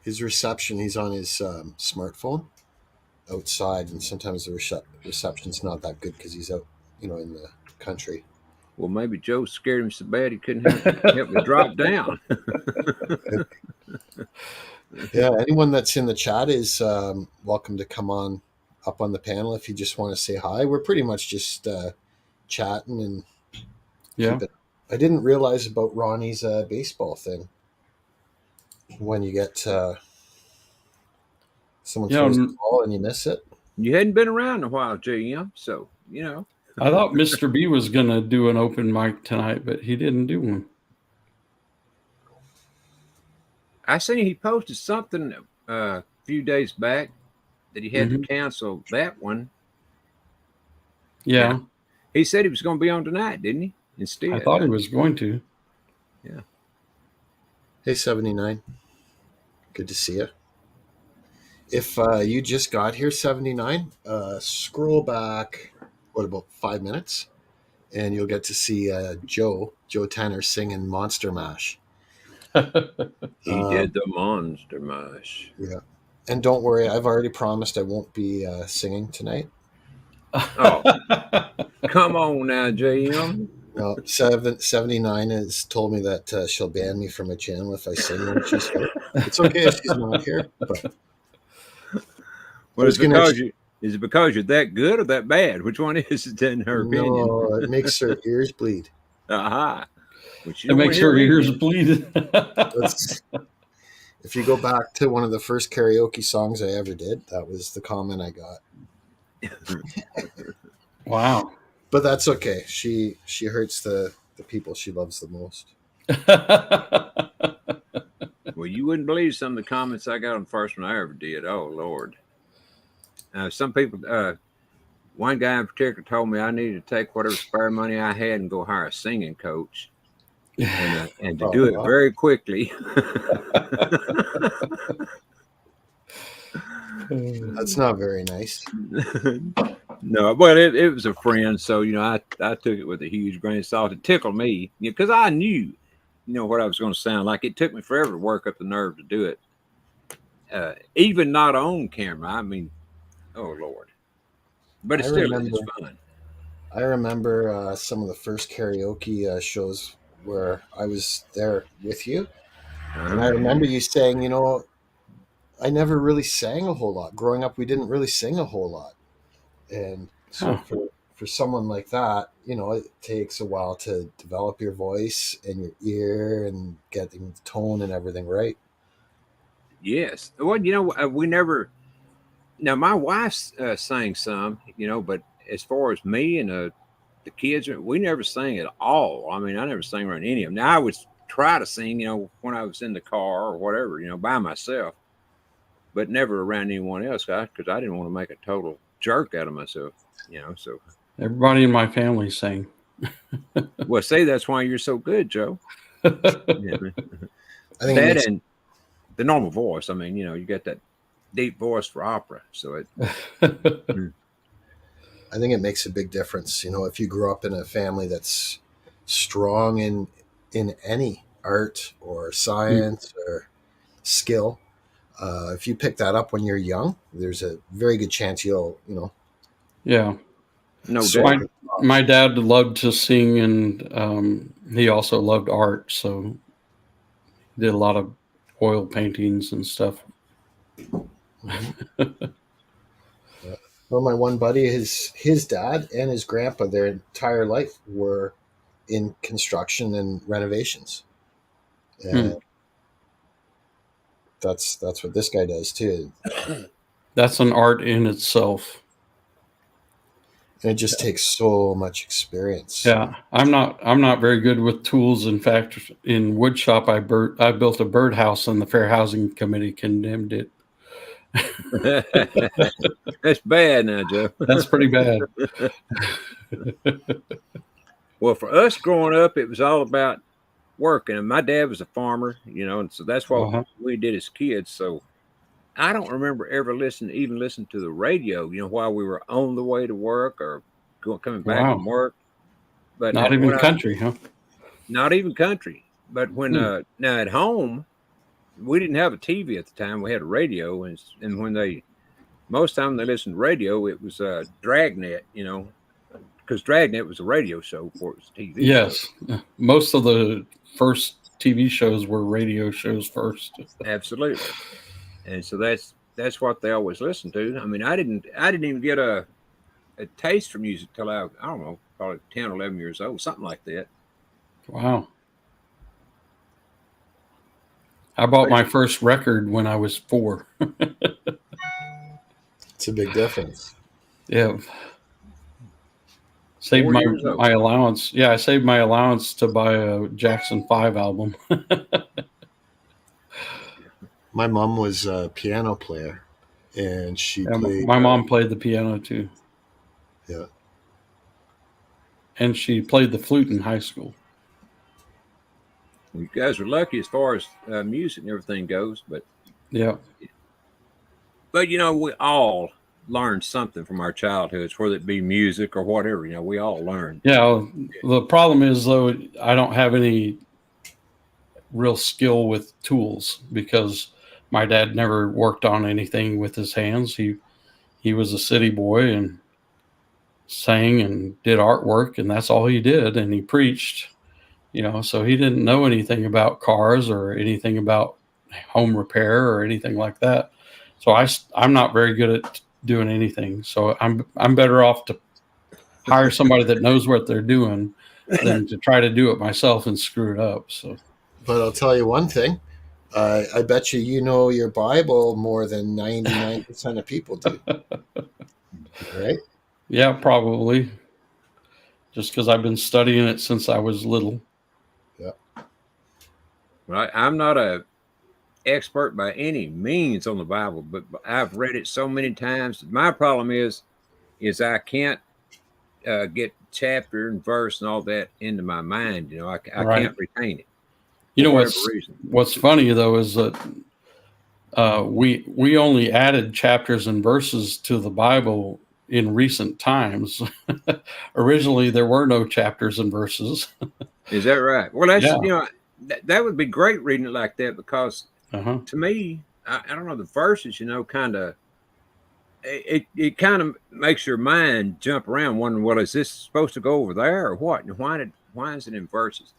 His reception, he's on his smartphone outside, and sometimes the reception's not that good because he's out, in the country. Well, maybe Joe scared him so bad he couldn't help me drop down. Yeah, anyone that's in the chat is welcome to come on up on the panel if you just want to say hi. We're pretty much just chatting and keep it. I didn't realize about Ronnie's baseball thing. When you get someone throws the ball and you miss it. You hadn't been around in a while, JM, so, I thought Mr. B was going to do an open mic tonight, but he didn't do one. I seen he posted something a few days back that he had to cancel that one. Yeah. He said he was going to be on tonight, didn't he? Instead. I thought he was going to. Yeah. Hey, 79. Good to see you. If you just got here, 79, scroll back, about 5 minutes, and you'll get to see Joe Tanner singing Monster Mash. He did the Monster Mash. Yeah. And don't worry, I've already promised I won't be singing tonight. Oh, come on now, JM. No, 79 has told me that she'll ban me from a channel if I sing when she's here. It's okay if she's not here, but Well, is it because you're that good or that bad? Which one is it in her opinion? no, it makes her ears bleed. Aha. It makes her ears bleed. If you go back to one of the first karaoke songs I ever did, that was the comment I got. Wow. But that's okay. She hurts the people she loves the most. Well, you wouldn't believe some of the comments I got on the first one I ever did. Oh, Lord. Some people, one guy in particular told me I needed to take whatever spare money I had and go hire a singing coach. And to do it very quickly. That's not very nice. No, but it was a friend, so I took it with a huge grain of salt. It tickled me because I knew, what I was going to sound like. It took me forever to work up the nerve to do it, even not on camera. I mean, oh Lord! But it still is fun. I remember some of the first karaoke shows where I was there with you, and I remember you saying, I never really sang a whole lot. Growing up, we didn't really sing a whole lot. And so for someone like that, it takes a while to develop your voice and your ear and getting the tone and everything right. Yes. Well, we never. Now, my wife sang some, but as far as me and the kids, we never sang at all. I mean, I never sang around any of them. Now, I would try to sing, when I was in the car or whatever, by myself, but never around anyone else because I didn't want to make a total jerk out of myself, so. Everybody in my family sang. Well, see, that's why you're so good, Joe. I think that and the normal voice. I mean, you got that deep voice for opera, so it. I think it makes a big difference. If you grew up in a family that's strong in any art or science or skill, if you pick that up when you're young, there's a very good chance you'll. Yeah. No doubt. My dad loved to sing, and he also loved art, so he did a lot of oil paintings and stuff. Mm-hmm. Well, my one buddy, his dad and his grandpa, their entire life were in construction and renovations, and that's what this guy does too. That's an art in itself. And it just takes so much experience. Yeah, I'm not very good with tools. In fact, in woodshop, I built a birdhouse, and the Fair Housing Committee condemned it. That's bad now, Joe. That's pretty bad. Well, for us growing up, it was all about working. And my dad was a farmer, and so that's what we did as kids. So I don't remember ever listening to the radio, while we were on the way to work or coming back from work. But not even country, huh? Not even country. But when now at home, we didn't have a TV at the time. We had a radio, and when most time they listened to radio, it was Dragnet, because Dragnet was a radio show before it was TV. Yes, most of the first TV shows were radio shows first. Absolutely, and so that's what they always listened to. I mean, I didn't even get a taste for music till I don't know, probably 10 or 11 years old, something like that. Wow. I bought my first record when I was 4. It's a big difference. Yeah. Saved my allowance. Yeah, I saved my allowance to buy a Jackson 5 album. My mom was a piano player, and she played. My mom played the piano too. Yeah. And she played the flute in high school. You guys were lucky as far as music and everything goes, but yeah. But we all learn something from our childhoods, whether it be music or whatever. You know, we all learn. Yeah. The problem is, though, I don't have any real skill with tools because my dad never worked on anything with his hands. He was a city boy and sang and did artwork, and that's all he did. And he preached, so he didn't know anything about cars or anything about home repair or anything like that. So I'm not very good at doing anything. So I'm better off to hire somebody that knows what they're doing than to try to do it myself and screw it up. So, But I'll tell you one thing. I bet you know your Bible more than 99% of people do. Right? yeah, probably. Just because I've been studying it since I was little. Yeah. Well, I'm not a expert by any means on the Bible, but I've read it so many times. My problem is I can't get chapter and verse and all that into my mind. I Right. can't retain it. You know whatever reason. what's funny though is that we only added chapters and verses to the Bible in recent times. Originally, there were no chapters and verses. Is that right? Well, that's Yeah. that would be great reading it like that because Uh-huh. to me, I don't know, the verses, kind of it kind of makes your mind jump around, wondering, well, is this supposed to go over there or what? And why is it in verses?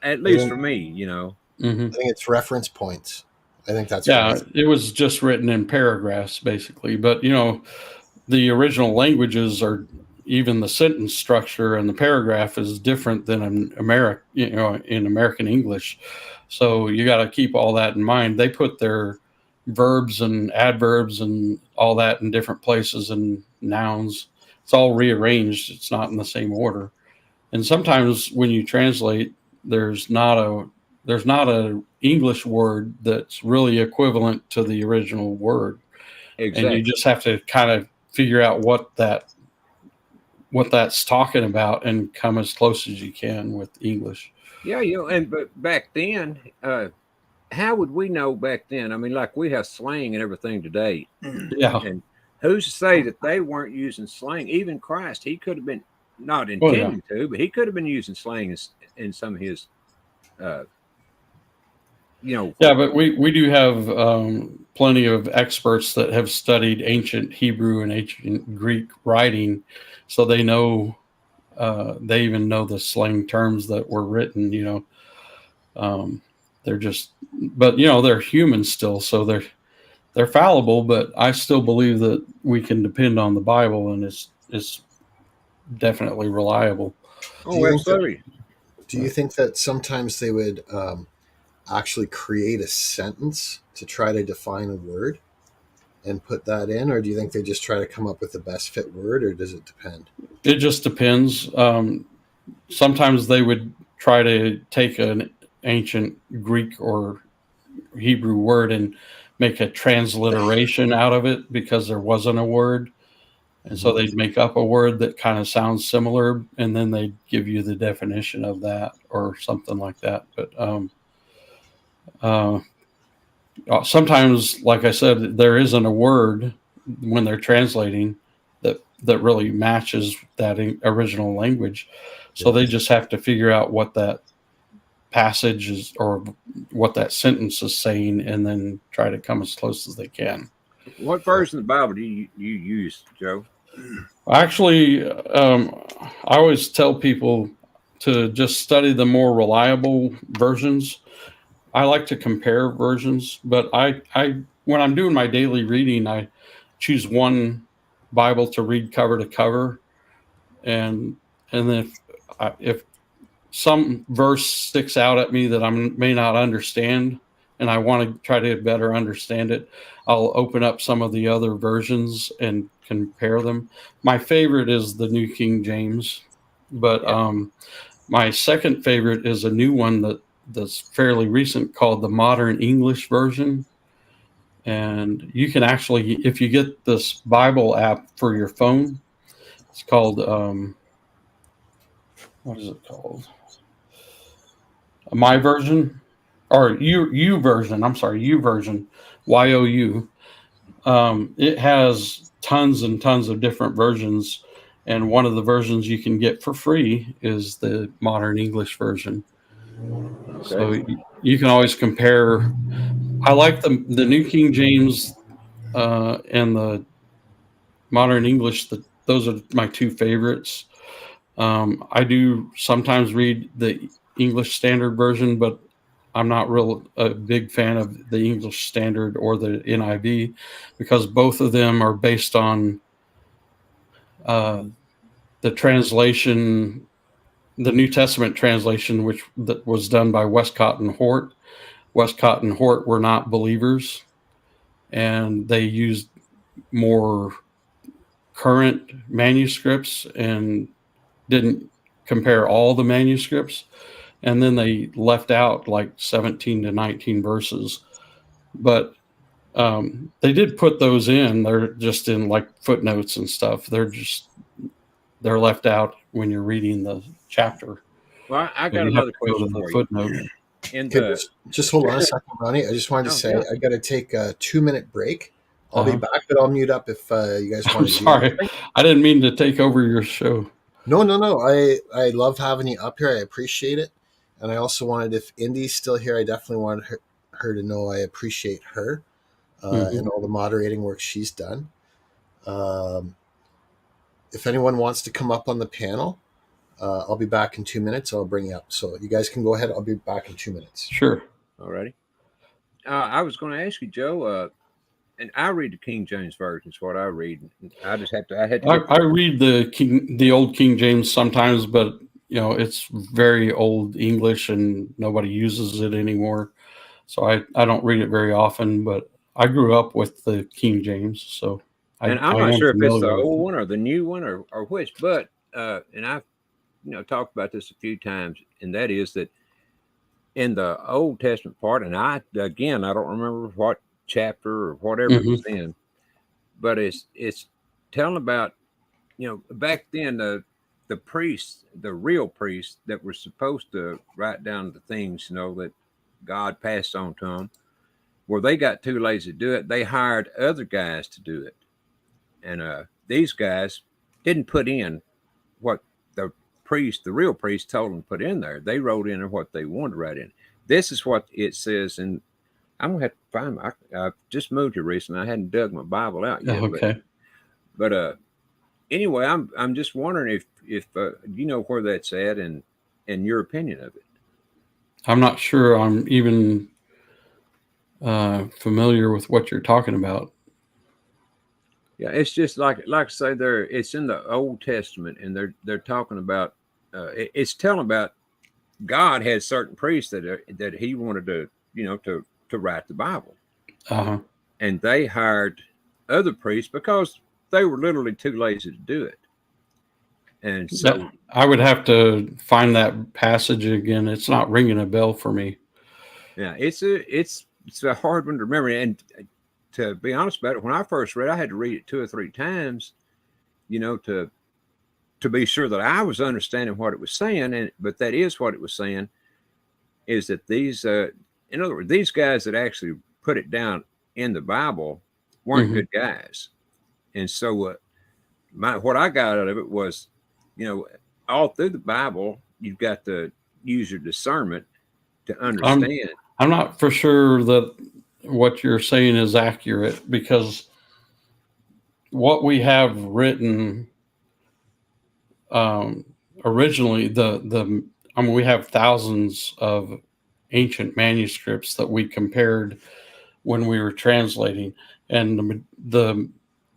At least for me, Mm-hmm. I think it's reference points. I think that's Yeah, it was just written in paragraphs basically, but the original languages are, even the sentence structure and the paragraph is different than in American English. So you got to keep all that in mind. They put their verbs and adverbs and all that in different places and nouns. It's all rearranged. It's not in the same order. And sometimes when you translate, there's not a English word that's really equivalent to the original word. exactly. And you just have to kind of figure out what that's talking about and come as close as you can with English. Yeah, but back then, how would we know back then? I mean, like we have slang and everything today. Yeah. And who's to say that they weren't using slang? Even Christ, he could have been not yeah. intending to, but he could have been using slang in some of his, Yeah, but we do have plenty of experts that have studied ancient Hebrew and ancient Greek writing, so they know. They even know the slang terms that were written. They're just, but they're human still, so they're fallible. But I still believe that we can depend on the Bible, and it's definitely reliable. oh, absolutely. Do you think that sometimes they would actually create a sentence to try to define a word and put that in, or do you think they just try to come up with the best fit word, or does it depend? It just depends. Sometimes they would try to take an ancient Greek or Hebrew word and make a transliteration out of it because there wasn't a word. And so they'd make up a word that kind of sounds similar, and then they'd give you the definition of that or something like that. But sometimes, like I said, there isn't a word when they're translating that really matches that original language. So they just have to figure out what that passage is or what that sentence is saying, and then try to come as close as they can. What version of the Bible do you use, Joe? Actually, I always tell people to just study the more reliable versions. I like to compare versions, but I when I'm doing my daily reading, I choose one Bible to read cover to cover, and then if some verse sticks out at me that I may not understand, and I want to try to better understand it, I'll open up some of the other versions and compare them. My favorite is the New King James, but my second favorite is a new one that's fairly recent called the Modern English Version. And you can actually, if you get this Bible app for your phone, it's called, what is it called? My Version, or U Version. I'm sorry, U Version, YOU. It has tons and tons of different versions, and one of the versions you can get for free is the Modern English version. Okay. So you can always compare. I like the New King James and the Modern English. Those are my two favorites. I do sometimes read the English Standard Version, but I'm not a big fan of the English Standard or the NIV because both of them are based on the translation, the New Testament translation, that was done by Westcott and Hort. Westcott and Hort were not believers, and they used more current manuscripts and didn't compare all the manuscripts. And then they left out like 17 to 19 verses. But they did put those in. They're just in like footnotes and stuff. They're left out when you're reading the chapter. Well, I So got you have another to go to question the for you. footnote. In Okay, the just hold on a second, Ronnie. I just wanted to Oh, say yeah. I got to take a 2-minute break. I'll be Uh-huh. back, but I'll mute up if you guys I'm want to do sorry. anything. I didn't mean to take over your show. No. I love having you up here. I appreciate it. And I also wanted, if Indy's still here, I definitely wanted her to know I appreciate her and all the moderating work she's done. If anyone wants to come up on the panel, I'll be back in 2 minutes. I'll bring you up. So you guys can go ahead. I'll be back in 2 minutes. Sure. Alrighty. I was going to ask you, Joe, and I read the King James Version is what I read. I just have to. I had to. I read the old King James sometimes, but it's very old English and nobody uses it anymore. So I don't read it very often, but I grew up with the King James, so I'm I not am sure if it's the familiar with old it. one or the new one or which, but and I've talked about this a few times, and that is that in the Old Testament part, and I don't remember what chapter or whatever it was in, but it's telling about back then the priests, the real priests that were supposed to write down the things that God passed on to them, where they got too lazy to do it, they hired other guys to do it, and these guys didn't put in what the real priest, told them to put in there. They wrote in what they wanted to write in. This is what it says, and I'm gonna have to find. I just moved here recently. I hadn't dug my Bible out yet. Okay. But anyway, I'm just wondering if you know where that's at and your opinion of it. I'm not sure I'm even familiar with what you're talking about. Yeah, it's just like I say, it's in the Old Testament, and they're talking about it's telling about God had certain priests that he wanted to to write the Bible, and they hired other priests because they were literally too lazy to do it. And so I would have to find that passage again. It's not ringing a bell for me. Yeah, it's a hard one to remember. And to be honest about it, when I first read, I had to read it 2 or 3 times, to be sure that I was understanding what it was saying. But that is what it was saying, is that these, in other words, these guys that actually put it down in the Bible weren't good guys. And so what I got out of it was, all through the Bible, you've got to use your discernment to understand. I'm not for sure that what you're saying is accurate, because what we have written originally, we have thousands of ancient manuscripts that we compared when we were translating, and the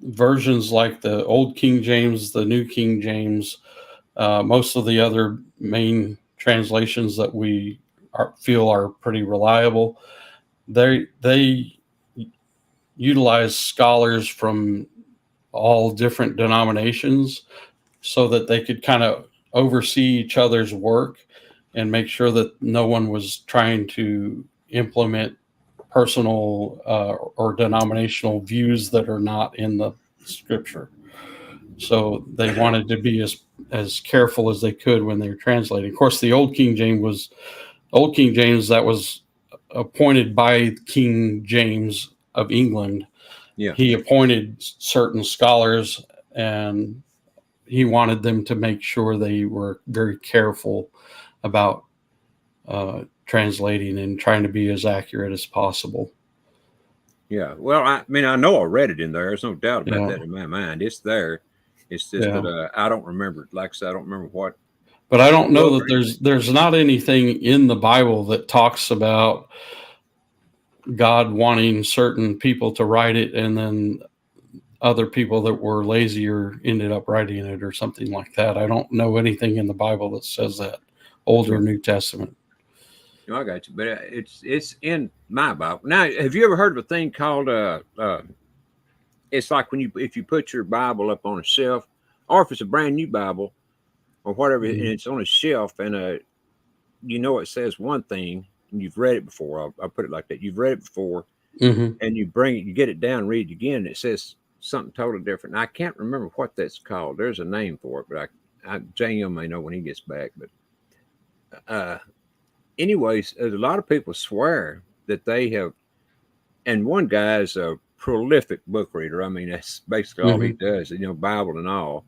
versions like the Old King James, the New King James, most of the other main translations that we feel are pretty reliable, they utilize scholars from all different denominations so that they could kind of oversee each other's work and make sure that no one was trying to implement personal or denominational views that are not in the scripture. So they wanted to be as careful as they could when they were translating. Of course, the Old King James that was appointed by King James of England, Yeah. he appointed certain scholars, and he wanted them to make sure they were very careful about translating and trying to be as accurate as possible. Yeah. Well, I mean, I know I read it in there. There's no doubt about Yeah. that in my mind. It's there. It's just Yeah. that I don't remember. Like I said, I don't remember what. But I don't know Well, that there's not anything in the Bible that talks about God wanting certain people to write it and then other people that were lazier ended up writing it or something like that. I don't know anything in the Bible that says that, Old or New Testament. No, I got you, but it's in my Bible. Now, have you ever heard of a thing called it's like when if you put your Bible up on a shelf, or if it's a brand new Bible or whatever, and it's on a shelf, and you know it says one thing, and you've read it before. I'll put it like that. You've read it before, and you get it down, read it again, and it says something totally different. And I can't remember what that's called. There's a name for it, but JM may know when he gets back. But anyways, a lot of people swear that they have, and one guy is a prolific book reader. I mean, that's basically all he does, Bible and all.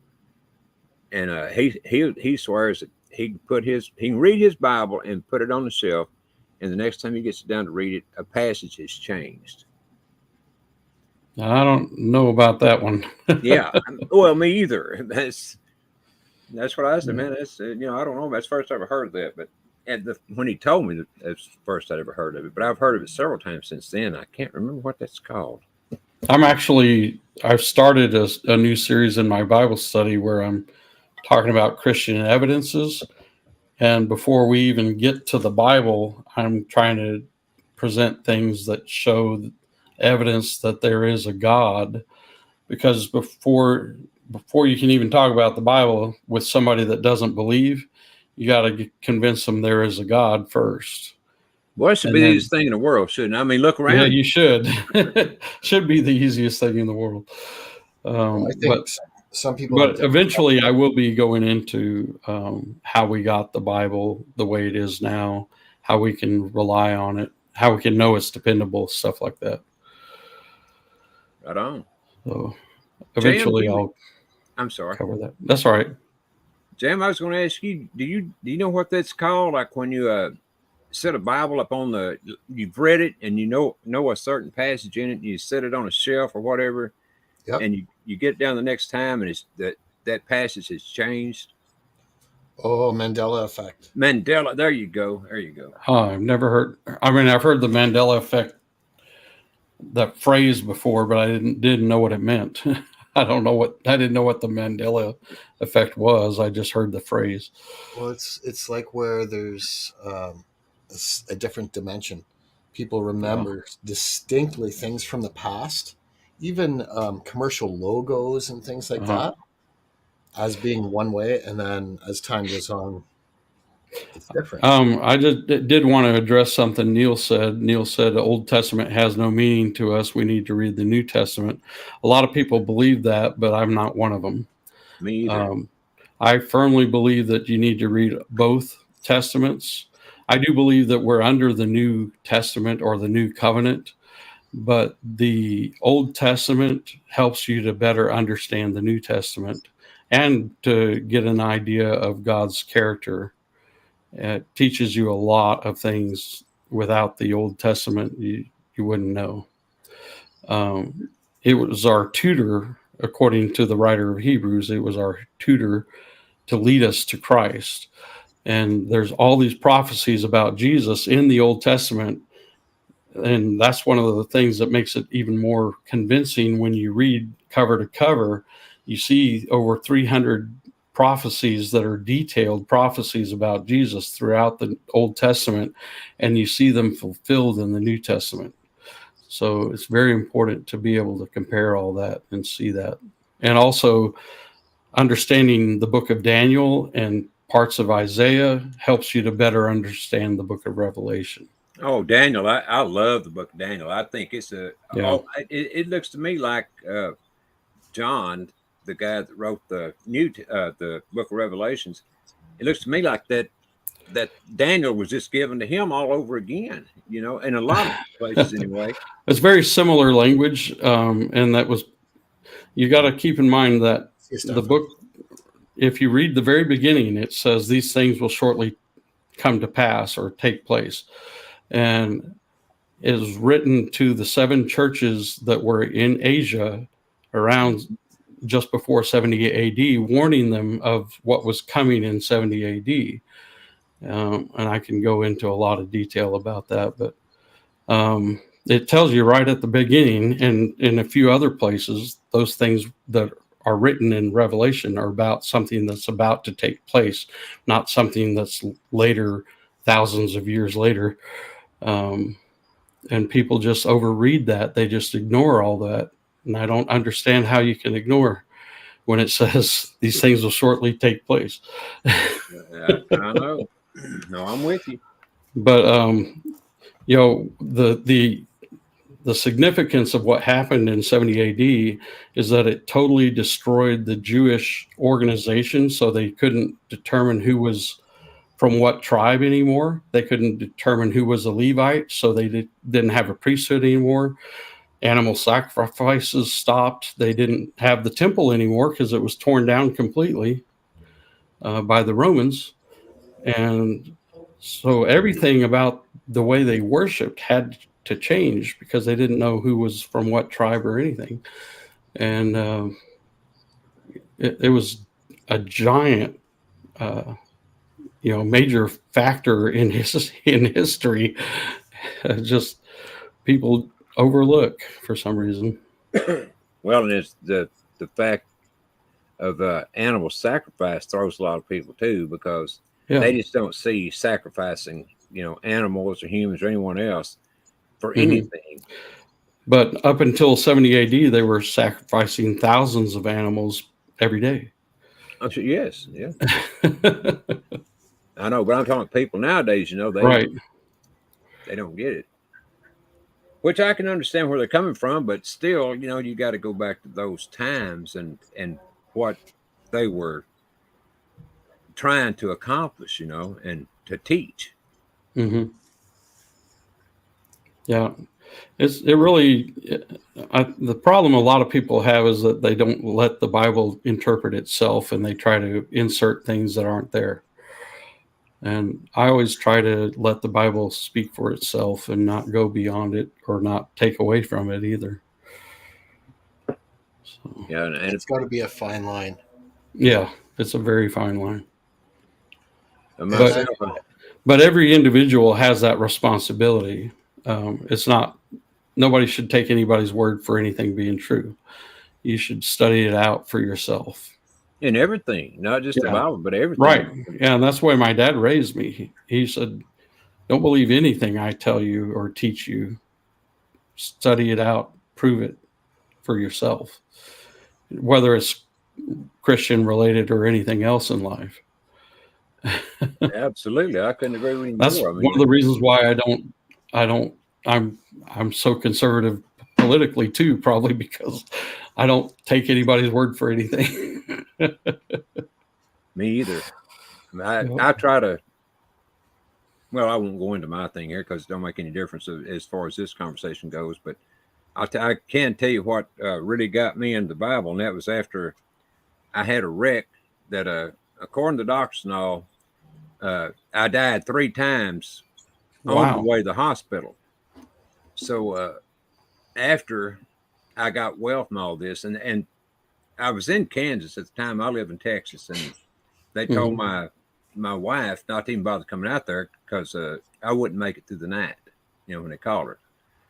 And he swears that he can read his Bible and put it on the shelf, and the next time he gets down to read it, a passage has changed. I don't know about that one. Yeah, well, me either. That's what I said, man. That's I don't know. That's the first I ever heard of that, but when he told me that's the first I'd ever heard of it. But I've heard of it several times since then. I can't remember what that's called. I've started a new series in my Bible study where I'm talking about Christian evidences. And before we even get to the Bible, I'm trying to present things that show evidence that there is a God. Because before you can even talk about the Bible with somebody that doesn't believe, you got to convince them there is a God first. Well, it should be the easiest thing in the world, shouldn't it? I mean, look around. Yeah, you should. Should be the easiest thing in the world. I think some people. But eventually, I will be going into how we got the Bible the way it is now, how we can rely on it, how we can know it's dependable, stuff like that. Right on. So eventually, I'm sorry. Cover that. That's all right. Jam, I was going to ask you, do you know what that's called? Like when you set a Bible up on you've read it and you know a certain passage in it, and you set it on a shelf or whatever, and you get down the next time and it's that passage has changed. Oh, Mandela effect. Mandela, there you go. Oh, I've never heard. I mean, I've heard the Mandela effect, that phrase before, but I didn't know what it meant. I didn't know what the Mandela effect was. I just heard the phrase. Well, it's like where there's a different dimension. People remember distinctly things from the past, even commercial logos and things like that, as being one way, and then as time goes on, it's different. I just did want to address something Neil said. Neil said the Old Testament has no meaning to us. We need to read the New Testament. A lot of people believe that, but I'm not one of them. Me either. I firmly believe that you need to read both Testaments. I do believe that we're under the New Testament or the New Covenant, but the Old Testament helps you to better understand the New Testament and to get an idea of God's character. It teaches you a lot of things without the Old Testament you wouldn't know. It was our tutor, according to the writer of Hebrews, it was our tutor to lead us to Christ. And there's all these prophecies about Jesus in the Old Testament. And that's one of the things that makes it even more convincing when you read cover to cover. You see over 300 prophecies that are detailed prophecies about Jesus throughout the Old Testament, and you see them fulfilled in the New Testament. So it's very important to be able to compare all that and see that. And also understanding the book of Daniel and parts of Isaiah helps you to better understand the book of Revelation. Oh, Daniel, I love the book of Daniel. I think it's it looks to me like John, the guy that wrote the book of Revelations, it looks to me like that that Daniel was just given to him all over again, you know, in a lot of places anyway. It's very similar language, and that was, you got to keep in mind that the book, if you read the very beginning, it says these things will shortly come to pass or take place, and it is written to the 7 churches that were in Asia around just before 70 AD, warning them of what was coming in 70 AD. And I can go into a lot of detail about that, but it tells you right at the beginning, and in a few other places, those things that are written in Revelation are about something that's about to take place, not something that's later, thousands of years later. And people just overread that. They just ignore all that. And I don't understand how you can ignore when it says these things will shortly take place. I know. No, I'm with you. But you know, the significance of what happened in 70 AD is that it totally destroyed the Jewish organization, so they couldn't determine who was from what tribe anymore. They couldn't determine who was a Levite, so they didn't have a priesthood anymore. Animal sacrifices stopped. They didn't have the temple anymore because it was torn down completely by the Romans. And so everything about the way they worshiped had to change because they didn't know who was from what tribe or anything. And it was a giant, major factor in history. Just people overlook for some reason. Well, and it's the fact of animal sacrifice throws a lot of people too, because they just don't see sacrificing, animals or humans or anyone else for anything. But up until 70 AD, they were sacrificing thousands of animals every day. I'm sure, yes, yeah. I know, but I'm talking people nowadays, they don't get it. Which I can understand where they're coming from, but still, you got to go back to those times and what they were trying to accomplish, and to teach. Mm-hmm. Yeah, the problem a lot of people have is that they don't let the Bible interpret itself, and they try to insert things that aren't there. And I always try to let the Bible speak for itself and not go beyond it or not take away from it either. So, yeah, and it's got to be a fine line. Yeah, it's a very fine line. But every individual has that responsibility. It's not, nobody should take anybody's word for anything being true. You should study it out for yourself. In everything, not just the Bible, but everything. Right. Yeah, and that's why my dad raised me. He said, don't believe anything I tell you or teach you. Study it out, prove it for yourself, whether it's Christian related or anything else in life. Absolutely. I couldn't agree with you That's more. one of the reasons why I'm so conservative politically too, probably because I don't take anybody's word for anything. Me either. I try to, well, I won't go into my thing here because it don't make any difference as far as this conversation goes, but I can tell you what really got me into the Bible, and that was after I had a wreck that, according to doctors and all, I died 3 times on the way to the hospital. So after I got well from all this, and I was in Kansas at the time. I live in Texas, and they told my wife not to even bother coming out there because I wouldn't make it through the night, when they called her.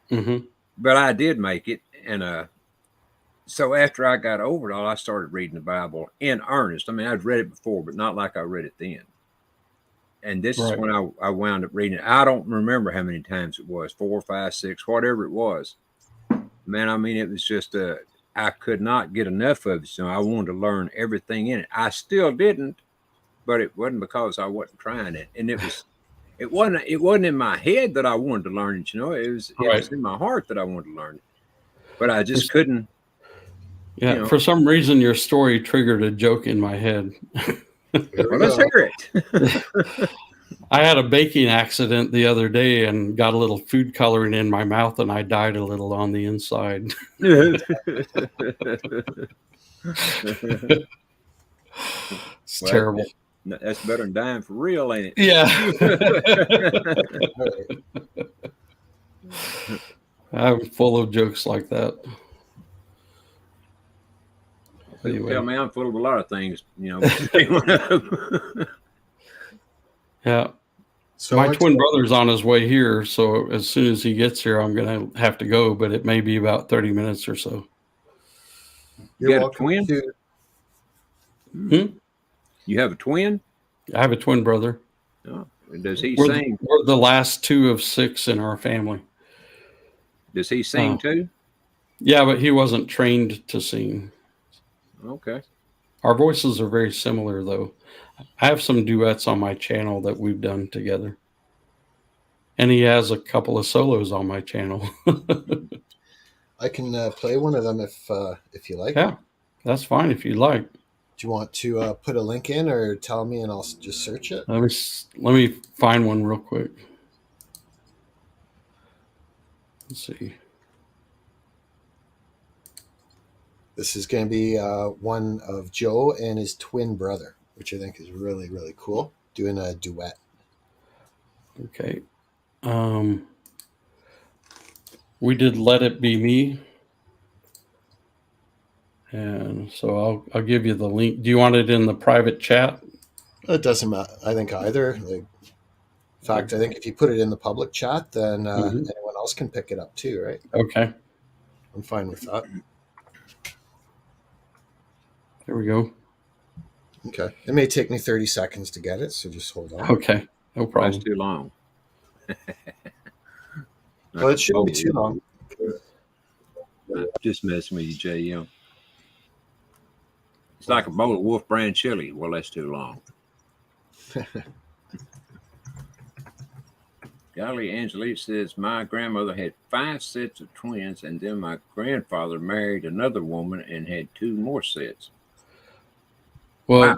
Mm-hmm. But I did make it, and so after I got over it all, I started reading the Bible in earnest. I mean, I'd read it before, but not like I read it then. And this is when I wound up reading it. I don't remember how many times it was, 4, 5, 6, whatever it was. Man, I mean, it was just I could not get enough of it. So I wanted to learn everything in it. I still didn't, but it wasn't because I wasn't trying it. And it wasn't in my head that I wanted to learn it. It was in my heart that I wanted to learn it, but I just couldn't. Yeah. For some reason, your story triggered a joke in my head. Well, let's hear it. I had a baking accident the other day and got a little food coloring in my mouth, and I died a little on the inside. It's Well, terrible. That's better than dying for real, ain't it? Yeah. I'm full of jokes like that. People Anyway. tell me I'm full of a lot of things, you know. Yeah. So My twin brother's on his way here, so as soon as he gets here, I'm going to have to go, but it may be about 30 minutes or so. You're You got a welcome twin? to. You have a twin? I have a twin brother. Oh, does he We're sing? we're the last 2 of 6 in our family. Does he sing too? Yeah, but he wasn't trained to sing. Okay. Our voices are very similar, though. I have some duets on my channel that we've done together. And he has a couple of solos on my channel. I can play one of them if you like. Yeah, that's fine if you like. Do you want to put a link in or tell me and I'll just search it? Let me find one real quick. Let's see. This is going to be one of Joe and his twin brother, which I think is really, really cool, doing a duet. Okay. We did Let It Be Me. And so I'll give you the link. Do you want it in the private chat? It doesn't matter, I think, either. Like, in fact, I think if you put it in the public chat, then anyone else can pick it up too, right? Okay. I'm fine with that. There we go. Okay. It may take me 30 seconds to get it, so just hold on. Okay. No problem. That's too long. Well, it shouldn't be too long. I'm just messing with you, Jay. You know, it's like a bowl of Wolf Brand chili. Well, that's too long. Golly, Angelique says, my grandmother had 5 sets of twins, and then my grandfather married another woman and had 2 more sets. Well,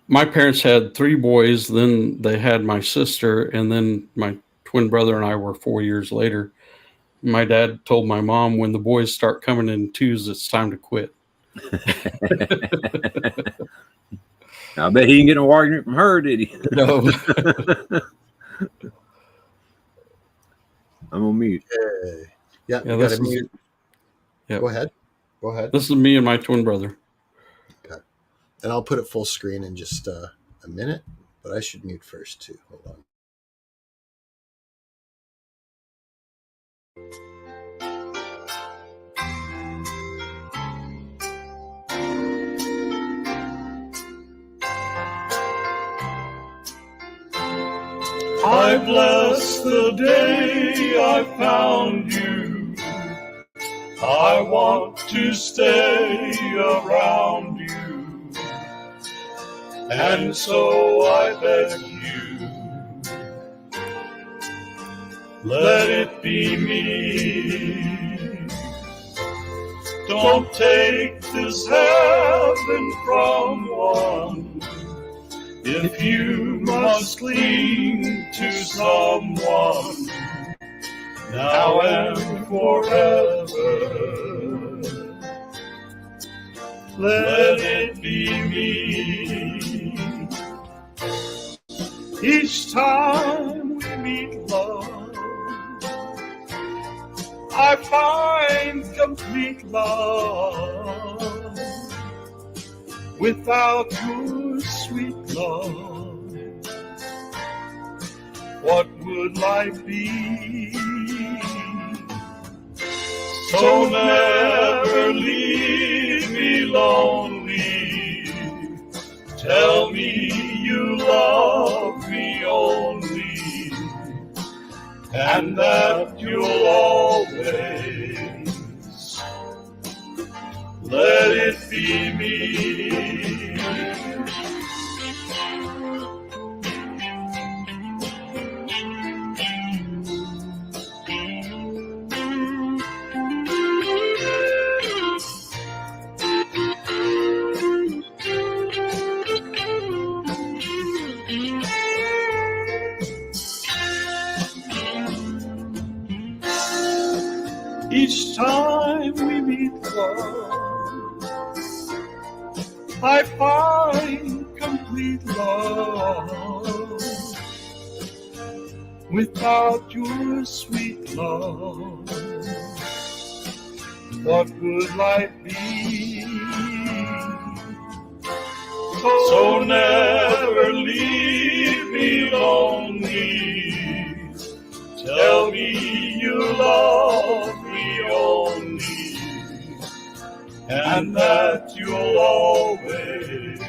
my parents had 3 boys, then they had my sister, and then my twin brother and I were 4 years later. My dad told my mom, when the boys start coming in 2s, it's time to quit. I bet he didn't get no argument from her, did he? No. I'm on mute. Yeah, you this got to mute. Yep. Go ahead. Go ahead. This is me and my twin brother. Okay. And I'll put it full screen in just a minute, but I should mute first too. Hold on. I bless the day I found you. I want to stay around you. And so I beg you, let it be me. Don't take this heaven from one. If you must cling to someone, now and forever, let it be me. Each time we meet, love, I find complete love. Without your sweet love, what would life be? So never leave me lonely. Tell me you love me only, and that you'll always let it be me. sun, I find complete love. Without your sweet love, what would life be? So never leave me lonely. Tell me you love me only, and that you'll always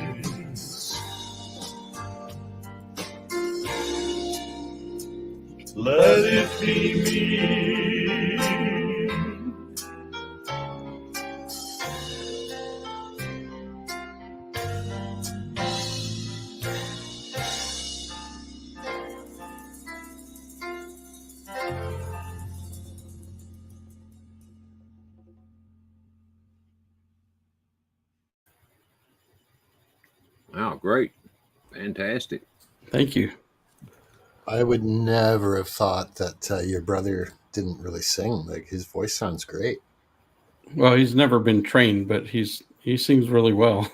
let it be me. Wow, great. Fantastic. Thank you. I would never have thought that your brother didn't really sing. Like, his voice sounds great. Well, he's never been trained, but he sings really well.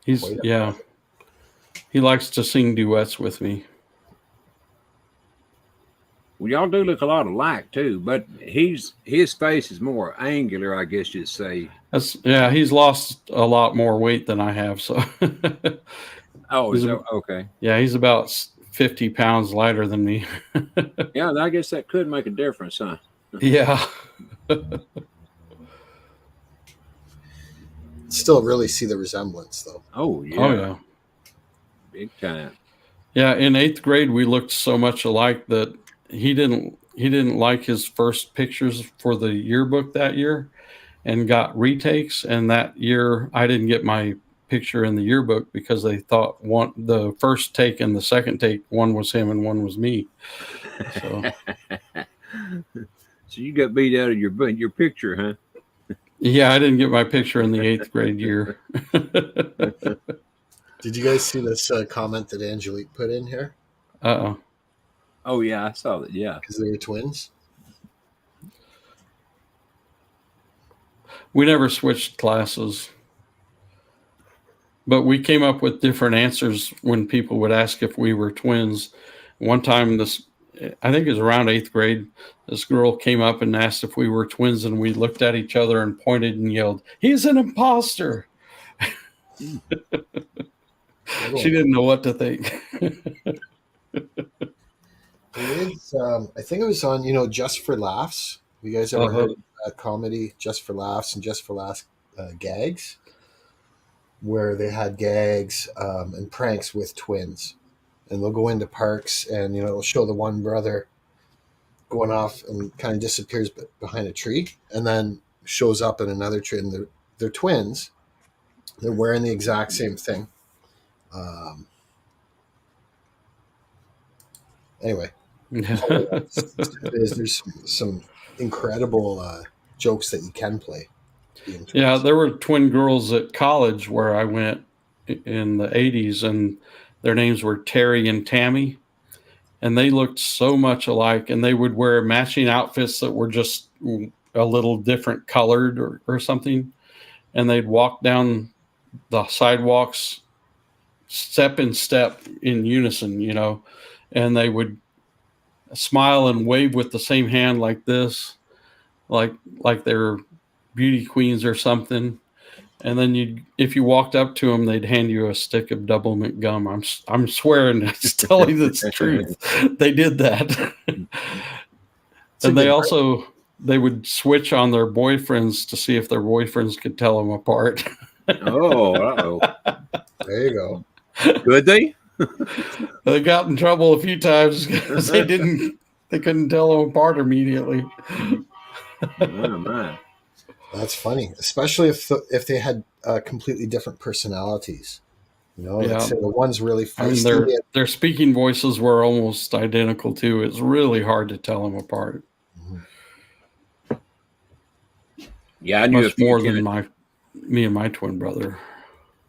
Yeah. He likes to sing duets with me. Well, y'all do look a lot alike too, but his face is more angular, I guess you'd say. He's lost a lot more weight than I have. So, oh, okay? Yeah, he's about 50 pounds lighter than me. Yeah, I guess that could make a difference, huh? Yeah. Still really see the resemblance, though. Oh yeah. Oh yeah. Big time. Yeah, in 8th grade we looked so much alike that he didn't like his first pictures for the yearbook that year and got retakes, and that year I didn't get my picture in the yearbook because they thought the first take and the second take, one was him and one was me. So So you got beat out of your picture, huh? Yeah, I didn't get my picture in the 8th grade year. Did you guys see this comment that Angelique put in here? Uh-oh. Oh yeah, I saw that. Yeah, because they were twins. We never switched classes, but we came up with different answers when people would ask if we were twins. One time, I think it was around 8th grade, this girl came up and asked if we were twins, and we looked at each other and pointed and yelled, "He's an imposter." She didn't know what to think. It is, I think it was on, Just for Laughs. You guys ever heard of that comedy, Just for Laughs and Just for Laughs gags? Where they had gags and pranks with twins. And they'll go into parks and, it'll show the one brother going off and kind of disappears behind a tree and then shows up in another tree. And they're twins. They're wearing the exact same thing. Anyway. There's some incredible jokes that you can play. Yeah, there were twin girls at college where I went in the 80s, and their names were Terry and Tammy, and they looked so much alike, and they would wear matching outfits that were just a little different colored or something, and they'd walk down the sidewalks step in step in unison, and they would smile and wave with the same hand like this, like they're beauty queens or something. And then if you walked up to them, they'd hand you a stick of double mint gum. I'm swearing, it's telling you the truth. They did that. And they would switch on their boyfriends to see if their boyfriends could tell them apart. Oh, there you go. Could they? They got in trouble a few times because they couldn't tell them apart immediately. Oh, man. That's funny, especially if they had completely different personalities. The one's really feisty. I mean, their speaking voices were almost identical too. It's really hard to tell them apart. Mm-hmm. Yeah, I knew much more than me and my twin brother.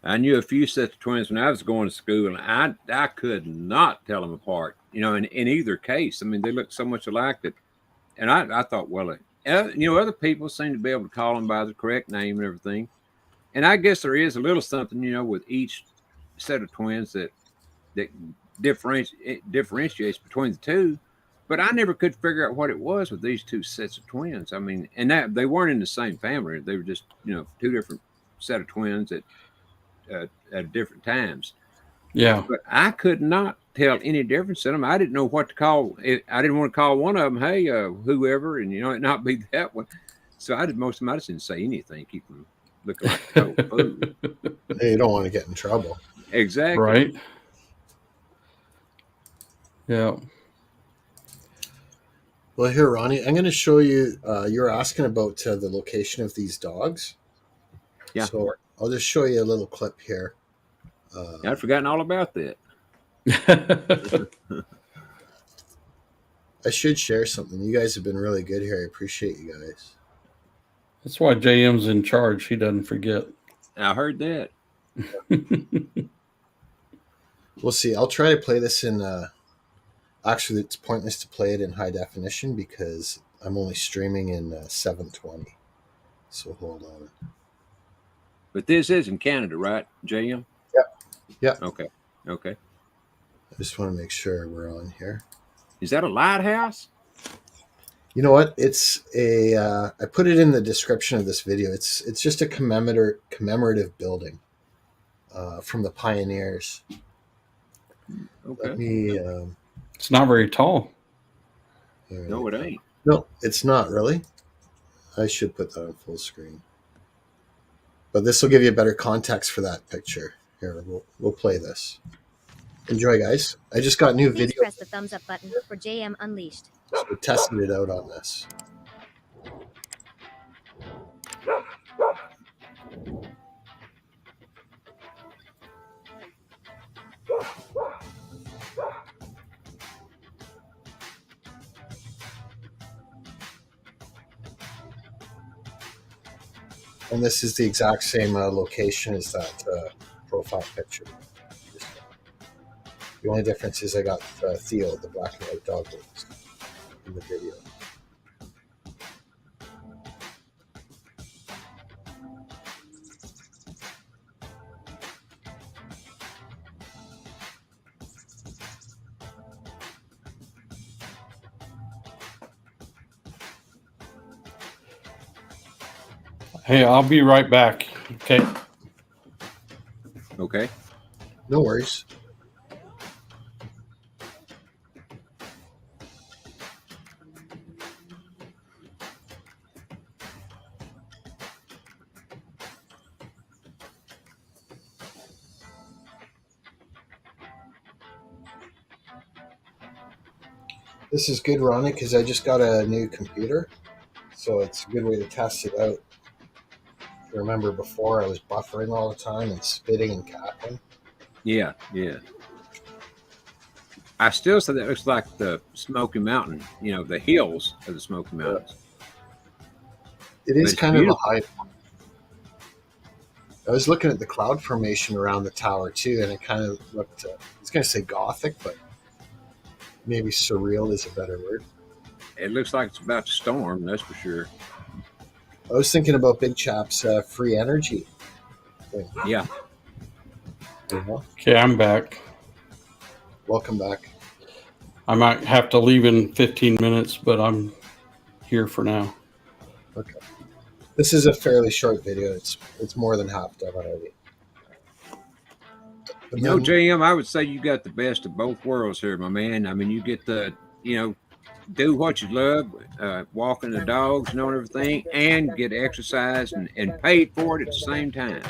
I knew a few sets of twins when I was going to school, and I could not tell them apart. In either case, I mean, they looked so much alike that And I thought, well, other people seem to be able to call them by the correct name and everything. And I guess there is a little something, with each set of twins that differentiates between the two. But I never could figure out what it was with these two sets of twins. I mean, and that they weren't in the same family. They were just, two different set of twins at different times. Yeah. But I could not tell any difference in them. I didn't know what to call it. I didn't want to call one of them, hey, whoever, and it not be that one. So I just didn't say anything. Keep them looking like total food. You don't want to get in trouble. Exactly. Right. Yeah. Well, here, Ronnie, I'm going to show you. You're asking about the location of these dogs. Yeah. So I'll just show you a little clip here. I'd forgotten all about that. I should share something. You guys have been really good here. I appreciate you guys. That's why JM's in charge. He doesn't forget. I heard that. We'll see. I'll try to play this in. Actually, it's pointless to play it in high definition because I'm only streaming in 720. So hold on. But this is in Canada, right, JM? Yeah. Okay. I just want to make sure we're on here. Is that a lighthouse? You know what? It's a. I put it in the description of this video. It's just a commemorative building from the pioneers. Okay. Let me. It's not very tall. No, it ain't. No, it's not really. I should put that on full screen. But this will give you a better context for that picture. Here, we'll play this. Enjoy, guys. I just got new Please video. press the thumbs up button for JM Unleashed. So we're testing it out on this. And this is the exact same location as that profile picture. The only difference is I got Theo, the black and white dog, in the video. Hey, I'll be right back. Okay. Okay. No worries. This is good, Ronnie, because I just got a new computer, so it's a good way to test it out. If you remember before, I was buffering all the time and spitting and capping. Yeah. I still say that looks like the Smoky Mountain, the hills of the Smoky Mountains. It is It's kind of a beautiful. high. I was looking at the cloud formation around the tower too, and it kind of looked. I was going to say gothic, but maybe surreal is a better word. It looks like it's about to storm, that's for sure. I was thinking about Big Chap's free energy thing. Yeah. You know? Okay, I'm back. Welcome back. I might have to leave in 15 minutes, but I'm here for now. Okay. This is a fairly short video. It's more than half done already. But then- JM, I would say you got the best of both worlds here, my man. I mean, you get the, do what you love, walking the dogs and everything, and get exercise and paid for it at the same time.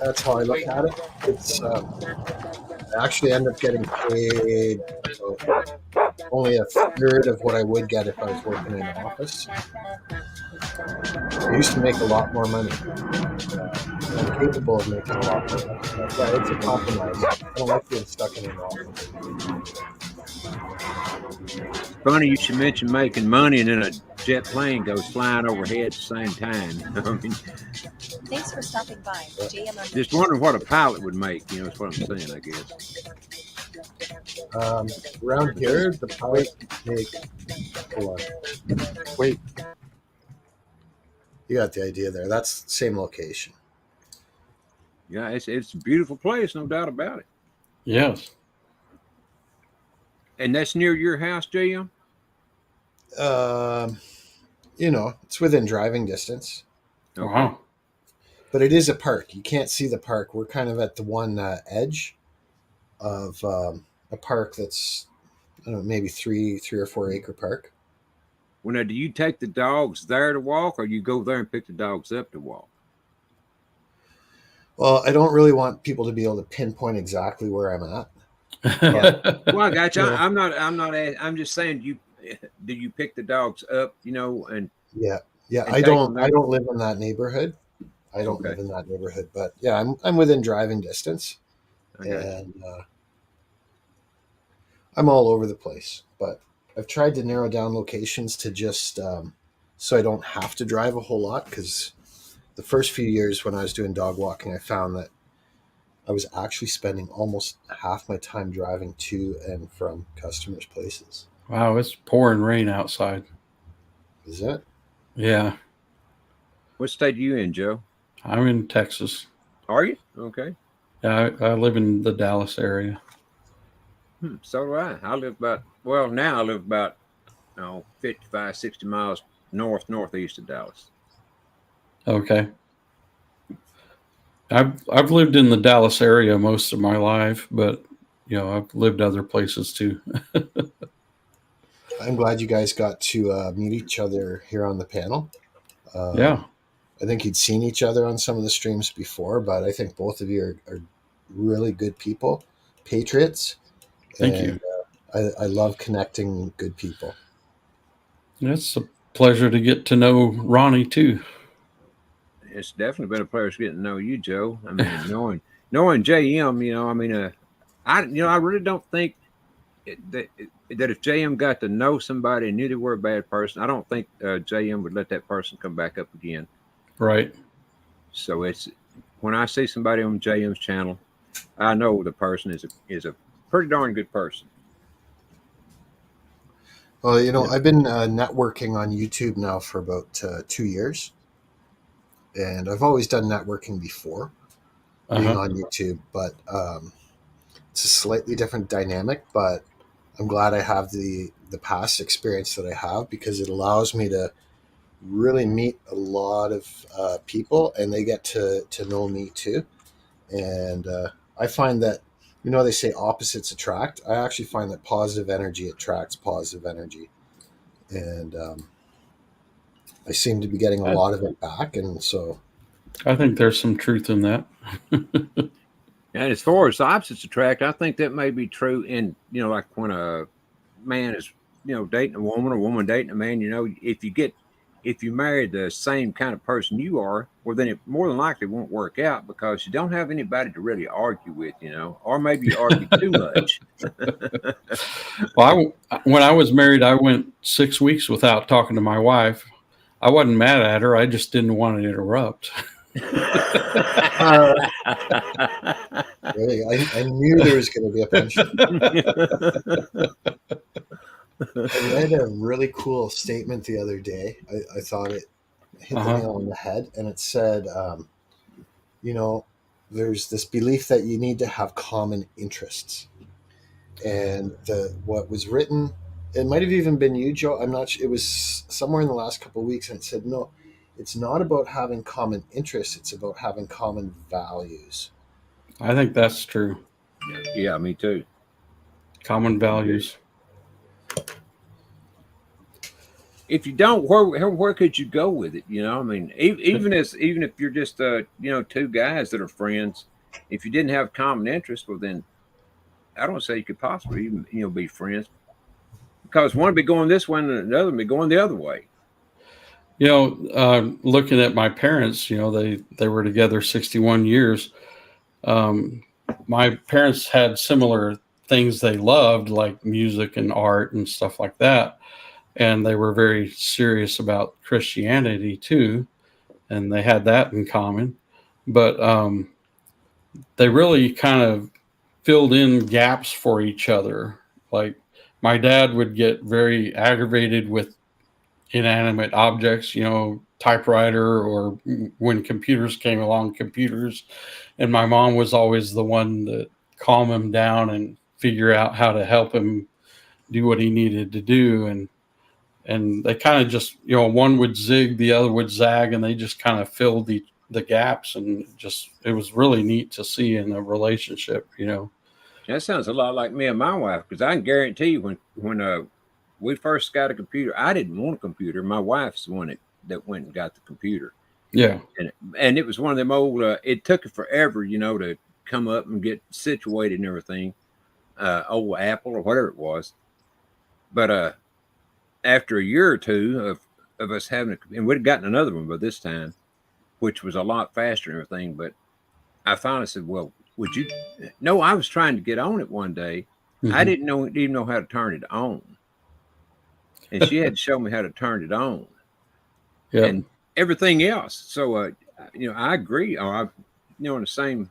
That's how I look at it. It's I actually end up getting paid only a third of what I would get if I was working in an office. I used to make a lot more money. I'm capable of making a lot more money. But it's a compromise. I don't like being stuck in an office. Funny you should mention making money and then a jet plane goes flying overhead at the same time. I mean, Thanks for stopping by, JM Unleashed. just wondering what a pilot would make, is what I'm saying, I guess. Around here, the pilot take. Hold on. Wait. You got the idea there. That's the same location. Yeah, it's a beautiful place, no doubt about it. Yes. And that's near your house, JM? It's within driving distance, Okay. Wow. but it is a park. You can't see the park. We're kind of at the one edge of a park that's, I don't know, maybe three or 4 acre park. Well, now, do you take the dogs there to walk, or you go there and pick the dogs up to walk? Well, I don't really want people to be able to pinpoint exactly where I'm at. Well, I got you. You know. I'm just saying, do you pick the dogs up, and Yeah, And I take them there. don't live in that neighborhood. I don't Okay. live in that neighborhood, but yeah, I'm within driving distance, I got you. and I'm all over the place. But I've tried to narrow down locations to just so I don't have to drive a whole lot, because the first few years when I was doing dog walking, I found that I was actually spending almost half my time driving to and from customers' places. Wow, it's pouring rain outside. Is it? Yeah, What state are you in, Joe? I'm in Texas. Are you? Okay. Yeah, I live in the Dallas area. So do I. Now I live about 55, 60 miles northeast of Dallas. Okay. I've lived in the Dallas area most of my life, but I've lived other places too. I'm glad you guys got to meet each other here on the panel. Yeah. I think you'd seen each other on some of the streams before, but I think both of you are really good people, patriots. Thank you. I love connecting good people. It's a pleasure to get to know Ronnie too. It's definitely been a pleasure getting to know you, Joe. I mean, knowing JM, I really don't think that if JM got to know somebody and knew they were a bad person, I don't think JM would let that person come back up again. Right. So it's when I see somebody on JM's channel, I know the person is a pretty darn good person. Well, I've been networking on YouTube now for about 2 years, and I've always done networking before being on YouTube, but it's a slightly different dynamic. But I'm glad I have the past experience that I have, because it allows me to really meet a lot of people, and they get to know me too. And I find that, they say opposites attract. I actually find that positive energy attracts positive energy, and I seem to be getting a lot of it back. And so I think there's some truth in that. And as far as opposites attract, I think that may be true in, like when a man is, dating a woman dating a man, if you marry the same kind of person you are, well, then it more than likely won't work out, because you don't have anybody to really argue with, or maybe you argue too much. Well, when I was married, I went 6 weeks without talking to my wife. I wasn't mad at her. I just didn't want to interrupt. really, I knew there was going to be a punch. I read a really cool statement the other day. I thought it hit the nail on the head, and it said, there's this belief that you need to have common interests. And what was written, it might have even been you, Joe. I'm not sure. It was somewhere in the last couple of weeks, and it said, no, it's not about having common interests. It's about having common values. I think that's true. Yeah, me too. Common values. If you don't, where could you go with it? Even if you're just two guys that are friends, if you didn't have common interest, well, then I don't say you could possibly even be friends, because one would be going this way and another would be going the other way. Looking at my parents, they were together 61 years. My parents had similar things they loved, like music and art and stuff like that. And they were very serious about Christianity too. And they had that in common. But they really kind of filled in gaps for each other. Like my dad would get very aggravated with inanimate objects, typewriter, or when computers came along, computers. And my mom was always the one to calm him down and figure out how to help him do what he needed to do. And they kind of just, one would zig, the other would zag, and they just kind of filled the gaps. And just, it was really neat to see in a relationship. That sounds a lot like me and my wife, because I can guarantee you when we first got a computer, I didn't want a computer. My wife's the one that went and got the computer. Yeah. And it was one of them old, it took it forever, to come up and get situated and everything. Old Apple or whatever it was. But after a year or two of us having and we'd gotten another one by this time, which was a lot faster and everything. But I finally said, well, would you? No, I was trying to get on it one day. Mm-hmm. I didn't even know how to turn it on. And she had to show me how to turn it on. Yeah. And everything else. So, I agree. In the same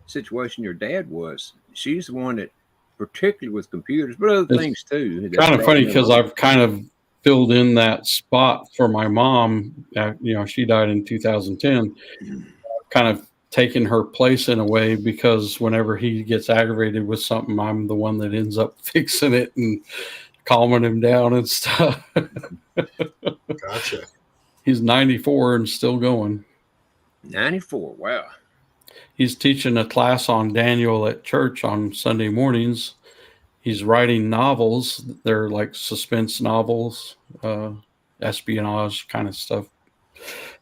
situation your dad was. She's the one that, particularly with computers, but other things too. Kind of funny because I've kind of filled in that spot for my mom. She died in 2010. Kind of taken her place in a way, because whenever he gets aggravated with something, I'm the one that ends up fixing it and calming him down and stuff. Gotcha. He's 94 and still going. 94. Wow. He's teaching a class on Daniel at church on Sunday mornings. He's writing novels. They're like suspense novels, espionage kind of stuff.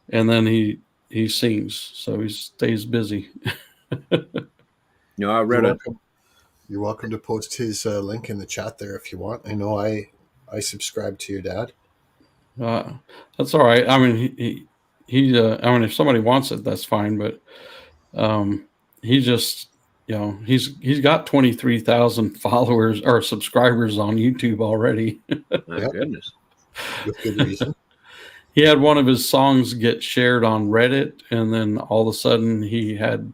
And then he sings, so he stays busy. I read it. You're welcome to post his link in the chat there if you want. I know I subscribe to your dad. That's all right. I mean, he if somebody wants it, that's fine. But he just, he's got 23,000 followers or subscribers on YouTube already. My goodness. With good reason. He had one of his songs get shared on Reddit, and then all of a sudden he had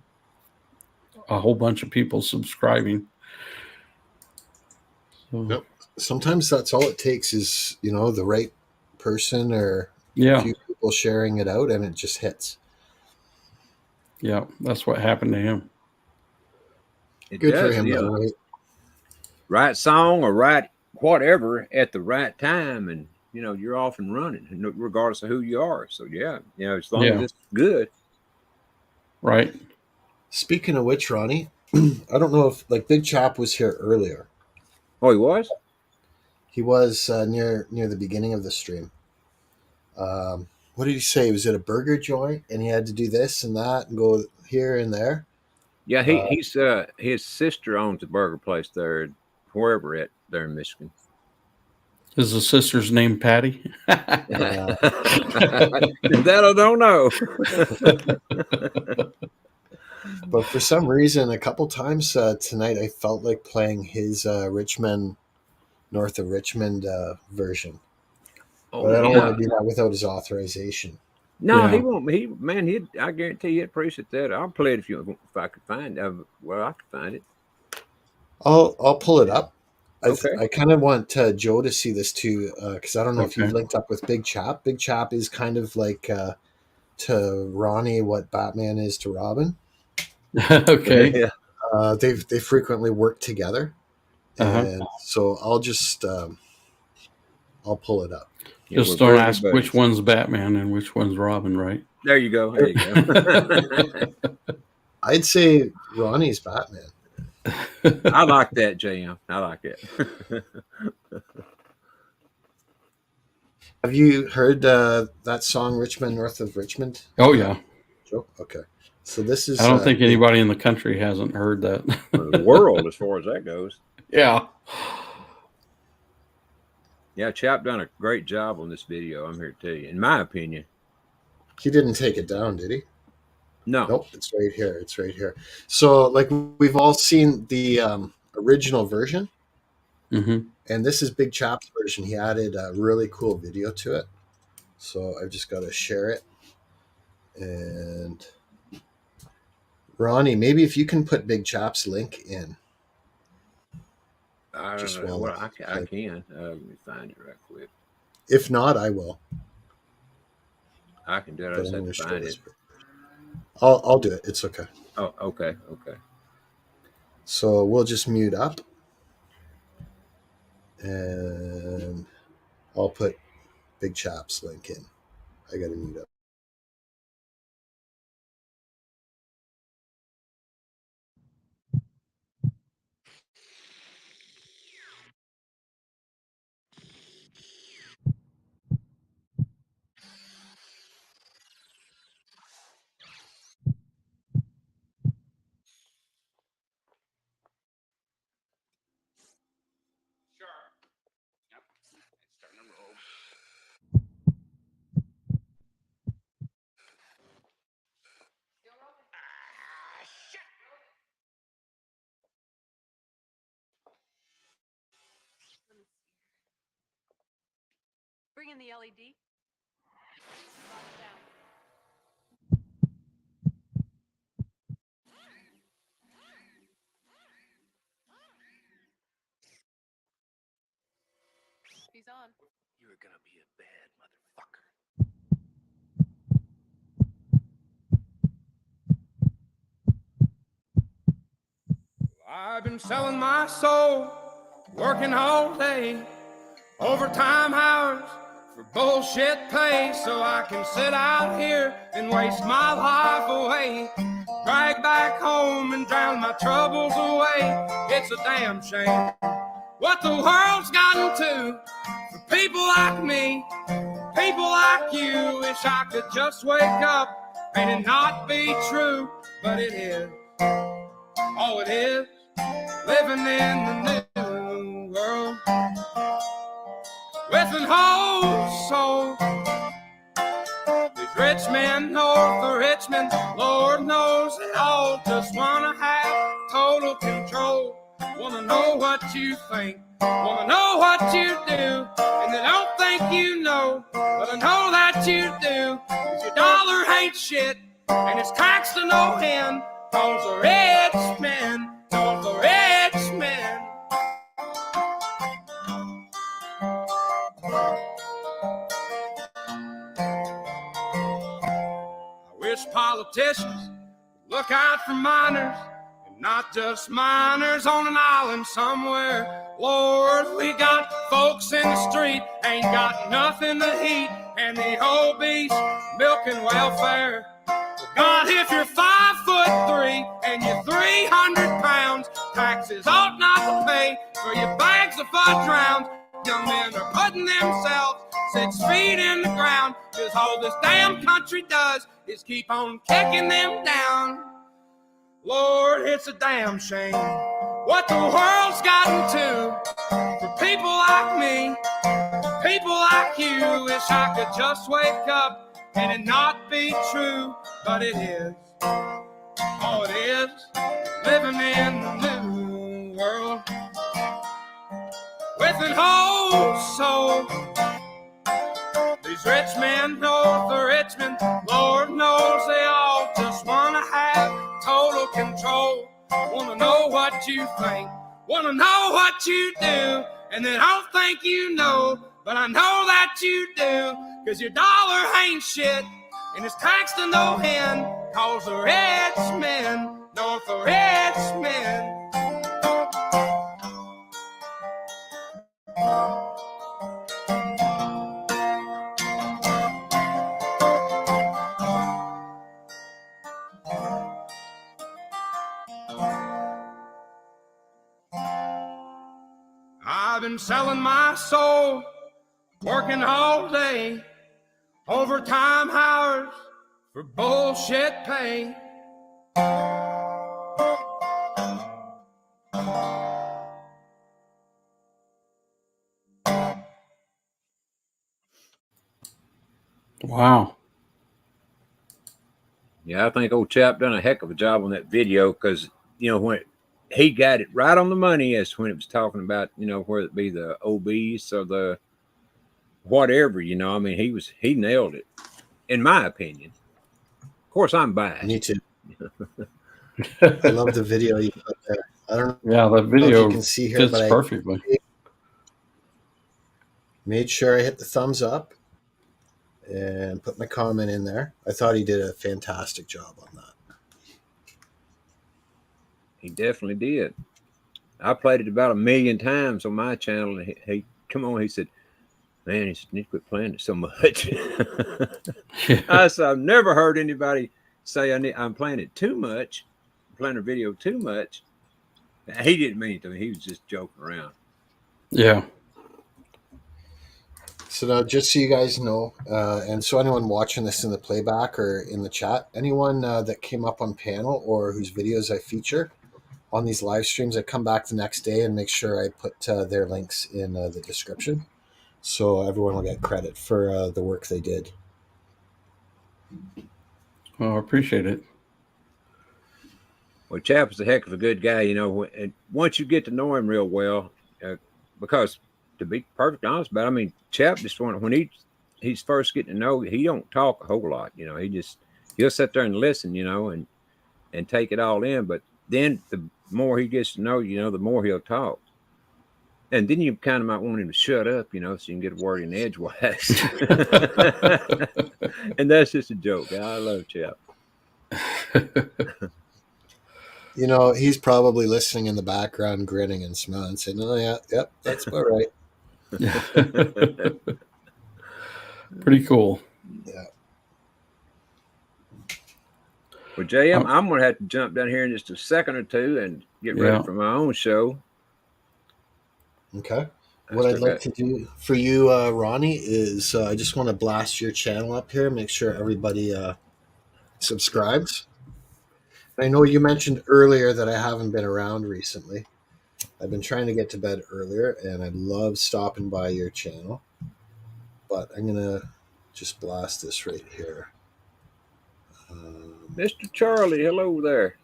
a whole bunch of people subscribing. So, yep. Sometimes that's all it takes is, the right person or a few people sharing it out, and it just hits. Yeah, that's what happened to him. Good for him, though, right? Right song or right whatever at the right time, and you're off and running, regardless of who you are. So as long as it's good. Right. Speaking of which, Ronnie, I don't know if Big Chap was here earlier. Oh, he was? He was near the beginning of the stream. What did he say? He was at a burger joint and he had to do this and that and go here and there. Yeah, he's his sister owns a burger place there, wherever there in Michigan. Is the sister's name Patty? That I don't know. But for some reason, a couple times tonight, I felt like playing his Richmond, north of Richmond version. But I don't want to do that without his authorization. No, he won't. I guarantee he'd appreciate that. I'll play it if I could find it. I could find it. I'll pull it up. Okay. I kind of want Joe to see this too, because I don't know if you've linked up with Big Chap. Big Chap is kind of like to Ronnie what Batman is to Robin. Okay. Yeah. They frequently work together, and so I'll just I'll pull it up. Just don't ask which one's Batman and which one's Robin, right? There you go. There you go. I'd say Ronnie's Batman. I like that, JM. I like it. Have you heard that song "Richmond, North of Richmond"? Oh yeah. Joe? Okay. So this is. I don't think anybody in the country hasn't heard that. The world, as far as that goes. Yeah. Yeah, Chap done a great job on this video. I'm here to tell you, in my opinion. He didn't take it down, did he? No. Nope, it's right here. It's right here. So, we've all seen the original version, and this is Big Chap's version. He added a really cool video to it. So I've just got to share it. And Ronnie, maybe if you can put Big Chap's link in. I Just don't know. while Well, I'm I can. Let me find it right quick. If not, I will. I can do it. I But just I'm have going to to show find this. it. I'll do it. It's okay. Oh, okay. So we'll just mute up, and I'll put Big Chap's link in. I got to mute up. Bring in the LED. He's on. You're gonna be a bad motherfucker. I've been selling my soul, working all day, overtime hours for bullshit pay, so I can sit out here and waste my life away, drag back home and drown my troubles away. It's a damn shame what the world's gotten to for people like me, people like you. Wish I could just wake up and it not be true, but it is. Oh, it is. Living in the new world with an whole soul. These rich men north of Richmond, Lord knows they all just wanna have total control. Wanna know what you think, wanna know what you do, and they don't think you know, but I know that you do. 'Cause your dollar ain't shit, and it's taxed to no end. 'Cause the rich men, 'cause the rich men. I wish politicians look out for miners, and not just miners on an island somewhere. Lord, we got folks in the street, ain't got nothing to eat, and the obese milking welfare. Well, God, if you're 5'3" and you're 300 pounds, taxes ought not to pay for your bags of fudge rounds. Young men are putting themselves 6 feet in the ground, 'cause all this damn country does is keep on kicking them down. Lord, it's a damn shame what the world's gotten to for people like me, people like you. Wish I could just wake up and it not be true, but it is. Oh, it is. Living in the new world with an whole soul. These rich men north of Richmond, Lord knows they all just wanna have total control. Wanna know what you think, wanna know what you do, and they don't think you know, but I know that you do. 'Cause your dollar ain't shit, and it's taxed to no end. 'Cause the rich men north of Richmond. I've been selling my soul, working all day, overtime hours for bullshit pay. Wow. Yeah, I think old chap done a heck of a job on that video, because when he got it right on the money as when it was talking about whether it be the obese or the whatever. I mean, he nailed it, in my opinion. Of course, I'm biased. Me too. I love the video you put there. I don't Yeah, that know if you video can see here, fits but I perfectly. made sure I hit the thumbs up and put my comment in there. I thought he did a fantastic job on that. He definitely did. I played it about 1,000,000 times on my channel, and he come on. He said, "Man, he said, you need to quit playing it so much." I said, "I've never heard anybody say I'm playing it too much, playing a video too much." He didn't mean it to me. He was just joking around. Yeah. So now, just so you guys know, and so anyone watching this in the playback or in the chat, anyone that came up on panel or whose videos I feature on these live streams, I come back the next day and make sure I put their links in the description, so everyone will get credit for the work they did. Well, I appreciate it. Well, Chap is a heck of a good guy, you know. And once you get to know him real well, because to be perfectly honest about it, I mean, Chap just when he's first getting to know, he don't talk a whole lot, you know. He'll sit there and listen, you know, and take it all in. But then the more he gets to know you, know, the more he'll talk. And then you kind of might want him to shut up, you know, so you can get a word in edgewise. And that's just a joke. I love Chap. You know, he's probably listening in the background, grinning and smiling, saying, "Oh yeah, yep, that's about right." Pretty cool. Yeah. Well, JM, I'm going to have to jump down here in just a second or two and get ready for my own show. Okay. What I'd like to do for you, Ronnie, is I just want to blast your channel up here, make sure everybody subscribes. I know you mentioned earlier that I haven't been around recently. I've been trying to get to bed earlier, and I love stopping by your channel. But I'm going to just blast this right here. Mr. Charlie, hello there.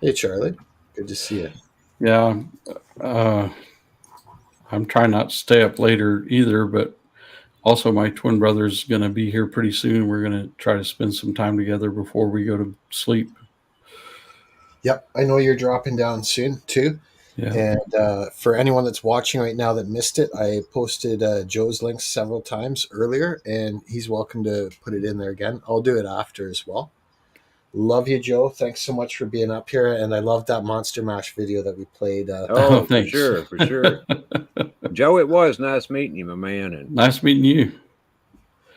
Hey, Charlie. Good to see you. Yeah. I'm trying not to stay up later either, but also my twin brother's going to be here pretty soon. We're going to try to spend some time together before we go to sleep. Yep. I know you're dropping down soon, too. Yeah. And for anyone that's watching right now that missed it, I posted Joe's links several times earlier, and he's welcome to put it in there again. I'll do it after as well. Love you, Joe. Thanks so much for being up here, and I love that Monster Mash video that we played. Oh, for sure, for sure. Joe, it was nice meeting you, my man. And nice meeting you.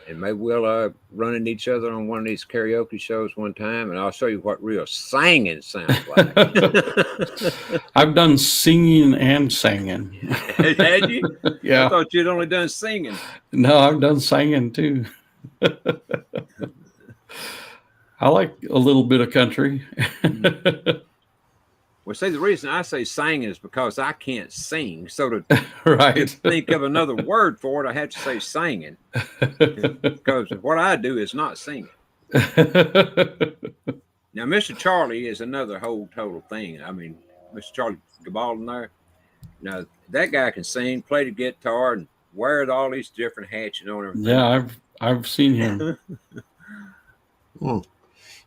And maybe we'll run into each other on one of these karaoke shows one time, and I'll show you what real singing sounds like. I've done singing and singing. Had you? Yeah. I thought you'd only done singing. No, I've done singing too. I like a little bit of country. Well, see, the reason I say singing is because I can't sing. So to right. think of another word for it, I have to say singing. Because what I do is not singing. Now, Mr. Charlie is another whole total thing. I mean, Mr. Charlie Gabalden there. Now, that guy can sing, play the guitar, and wear all these different hats, you know, and everything. Yeah, I've seen him.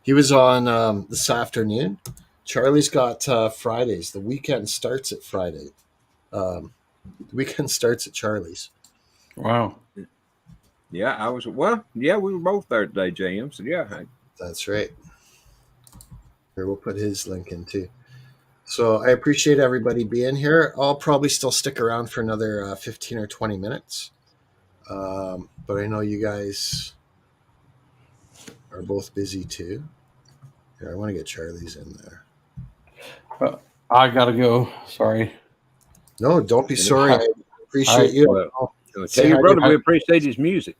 He was on this afternoon. Charlie's got Fridays. The weekend starts at Friday. The weekend starts at Charlie's. Wow. Yeah, I was. Well, yeah, we were both there today, James. So yeah, that's right. Here, we'll put his link in too. So I appreciate everybody being here. I'll probably still stick around for another 15 or 20 minutes. But I know you guys are both busy too. Here, I want to get Charlie's in there. I gotta go. Sorry. No, don't be sorry. I appreciate you. Well, tell your brother we appreciate his music.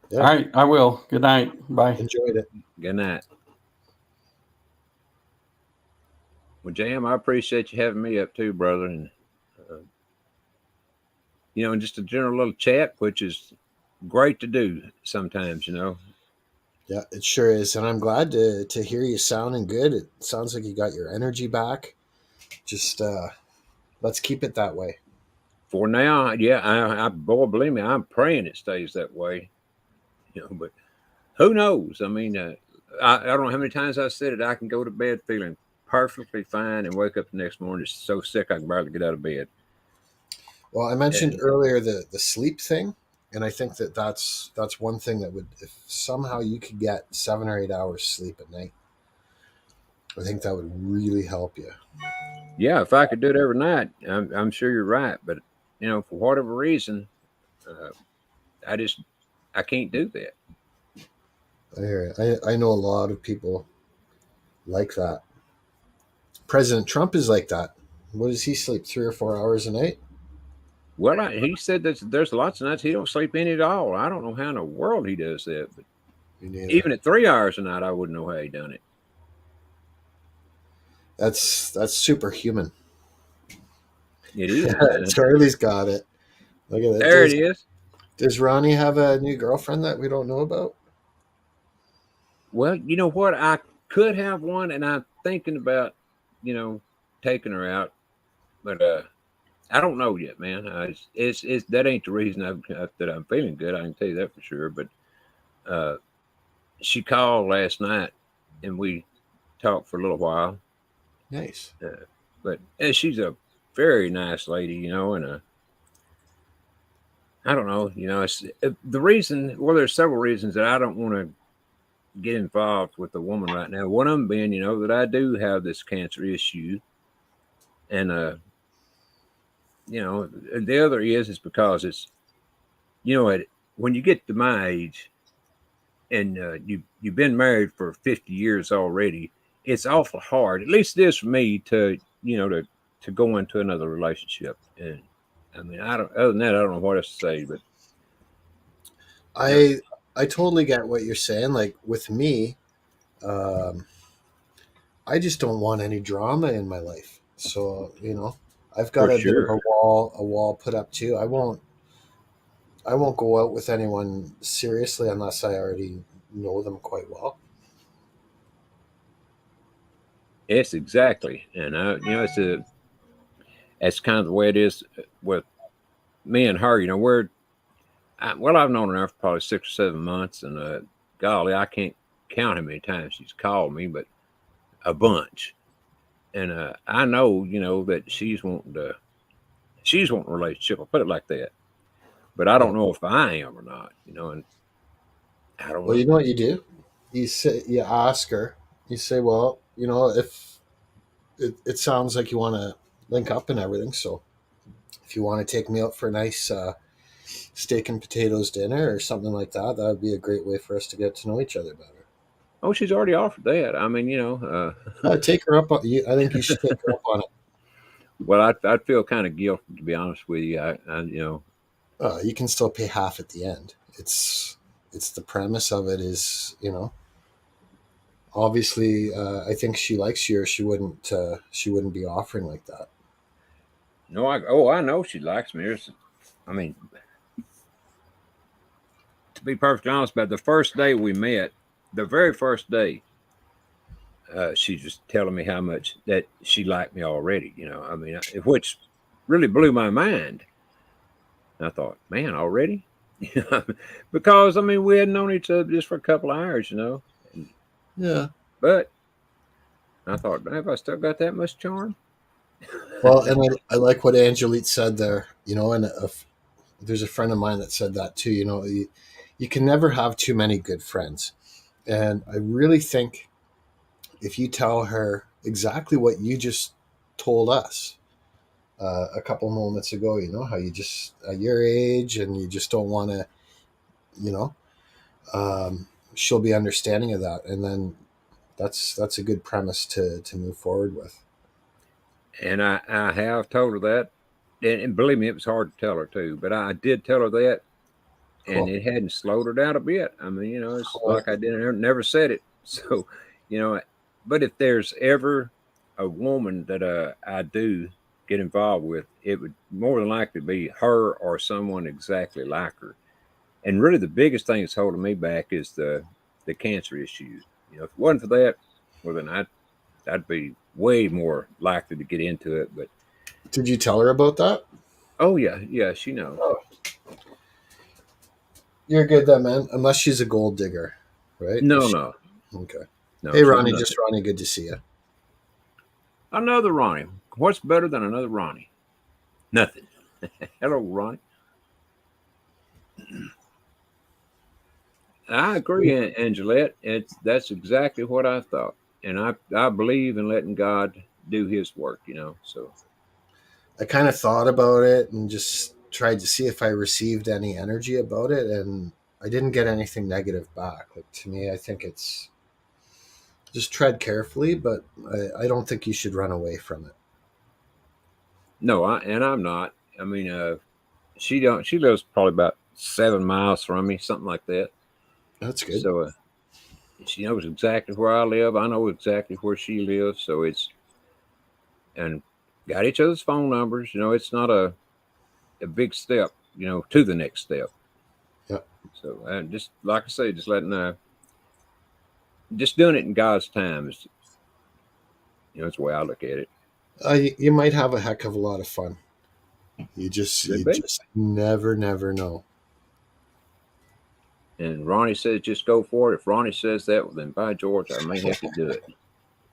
Yeah. All right, I will. Good night. Bye. Enjoyed it. Good night. Well, Jam, I appreciate you having me up too, brother, and you know, just a general little chat, which is great to do sometimes, you know. Yeah, it sure is, and I'm glad to hear you sounding good. It sounds like you got your energy back. Just let's keep it that way. For now, yeah, I boy, believe me, I'm praying it stays that way. You know, but who knows? I mean, I don't know how many times I've said it. I can go to bed feeling perfectly fine and wake up the next morning just so sick I can barely get out of bed. Well, I mentioned And earlier the sleep thing, and I think that's one thing that would, if somehow you could get 7 or 8 hours sleep at night, I think that would really help you. yeah, if I could do it every night, I'm sure you're right. But for whatever reason, uh, I just I can't do that. I hear it. I know a lot of people like that. President Trump is like that. What does he sleep, 3 or 4 hours a night? Well, he said that there's lots of nights he don't sleep any at all. I don't know how in the world he does that, but Me neither. even at 3 hours a night, I wouldn't know how he done it. That's superhuman. It is. Charlie's got it. Look at that. There it is. Does Ronnie have a new girlfriend that we don't know about? Well, you know what? I could have one, and I'm thinking about, taking her out, but I don't know yet, man. It's that ain't the reason that I'm feeling good. I can tell you that for sure. But uh, she called last night, and we talked for a little while. Nice. But she's a very nice lady, and I don't know, it's the reason. Well, there's several reasons that I don't want to get involved with a woman right now. One of them being, that I do have this cancer issue, and the other is because it's, when you get to my age, and you've been married for 50 years already, it's awful hard. At least it is for me to to go into another relationship. And I mean, I don't. Other than that, I don't know what else to say. But I totally get what you're saying. Like with me, um, I just don't want any drama in my life. So I've got for a bit of sure, a wall put up too. I won't go out with anyone seriously unless I already know them quite well. yes, exactly. And that's kind of the way it is with me and her. I've known her for probably 6 or 7 months, and golly, I can't count how many times she's called me, but a bunch. And I know, that she's wanting a relationship. I'll put it like that. But I Yeah. don't know if I am or not. And I don't Well, know. you know what you do? You ask her. You say, well, if it sounds like you want to link up and everything, so if you want to take me out for a nice steak and potatoes dinner or something like that, that would be a great way for us to get to know each other better. Oh, she's already offered that. I mean, Take her up on you. I think you should take her up on it. well, I'd feel kind of guilty to be honest with you. You can still pay half at the end. It's the premise of it is obviously I think she likes you, or she wouldn't be offering like that. no, I know she likes me. I mean, to be perfectly honest, about the first day we met, the very first day, she was telling me how much that she liked me already. I mean, which really blew my mind. And I thought, man, already? Because I mean, we hadn't known each other just for a couple of hours, And, Yeah. but I thought, have I still got that much charm? Well, and I like what Angelique said there. And there's a friend of mine that said that too. You can never have too many good friends, and I really think if you tell her exactly what you just told us a couple moments ago, how you just at your age and you just don't want to, you know, she'll be understanding of that, and then that's a good premise to move forward with. And I have told her that. And believe me, it was hard to tell her too, but I did tell her that, and Cool. it hadn't slowed her down a bit. I mean, it's Cool. like I didn't never said it. So, you know, but if there's ever a woman that I do get involved with, it would more than likely be her or someone exactly like her. And really, the biggest thing that's holding me back is the cancer issue. If it wasn't for that, well, then I'd be way more likely to get into it. But Did you tell her about that? oh yeah, she knows. Oh, you're good then, man. Unless she's a gold digger, right? If No, she- no, Okay. no. Hey, She's Ronnie. not. Just Ronnie. Good to see you. Another Ronnie. What's better than another Ronnie? Nothing. Hello, Ronnie. I agree, Angelette. That's exactly what I thought, and I believe in letting God do His work. So I kind of thought about it and just tried to see if I received any energy about it, and I didn't get anything negative back. Like, to me, I think it's just tread carefully, but I don't think you should run away from it. no, I'm not. I mean, she don't. She lives probably about 7 miles from me, something like that. That's good. So she knows exactly where I live. I know exactly where she lives. So and got each other's phone numbers. It's not a big step. To the next step. Yeah. So just like I say, just doing it in God's time is, it's the way I look at it. You might have a heck of a lot of fun. You Could be. just never know. And Ronnie says, just go for it. If Ronnie says that, well, then by George, I may have to do it.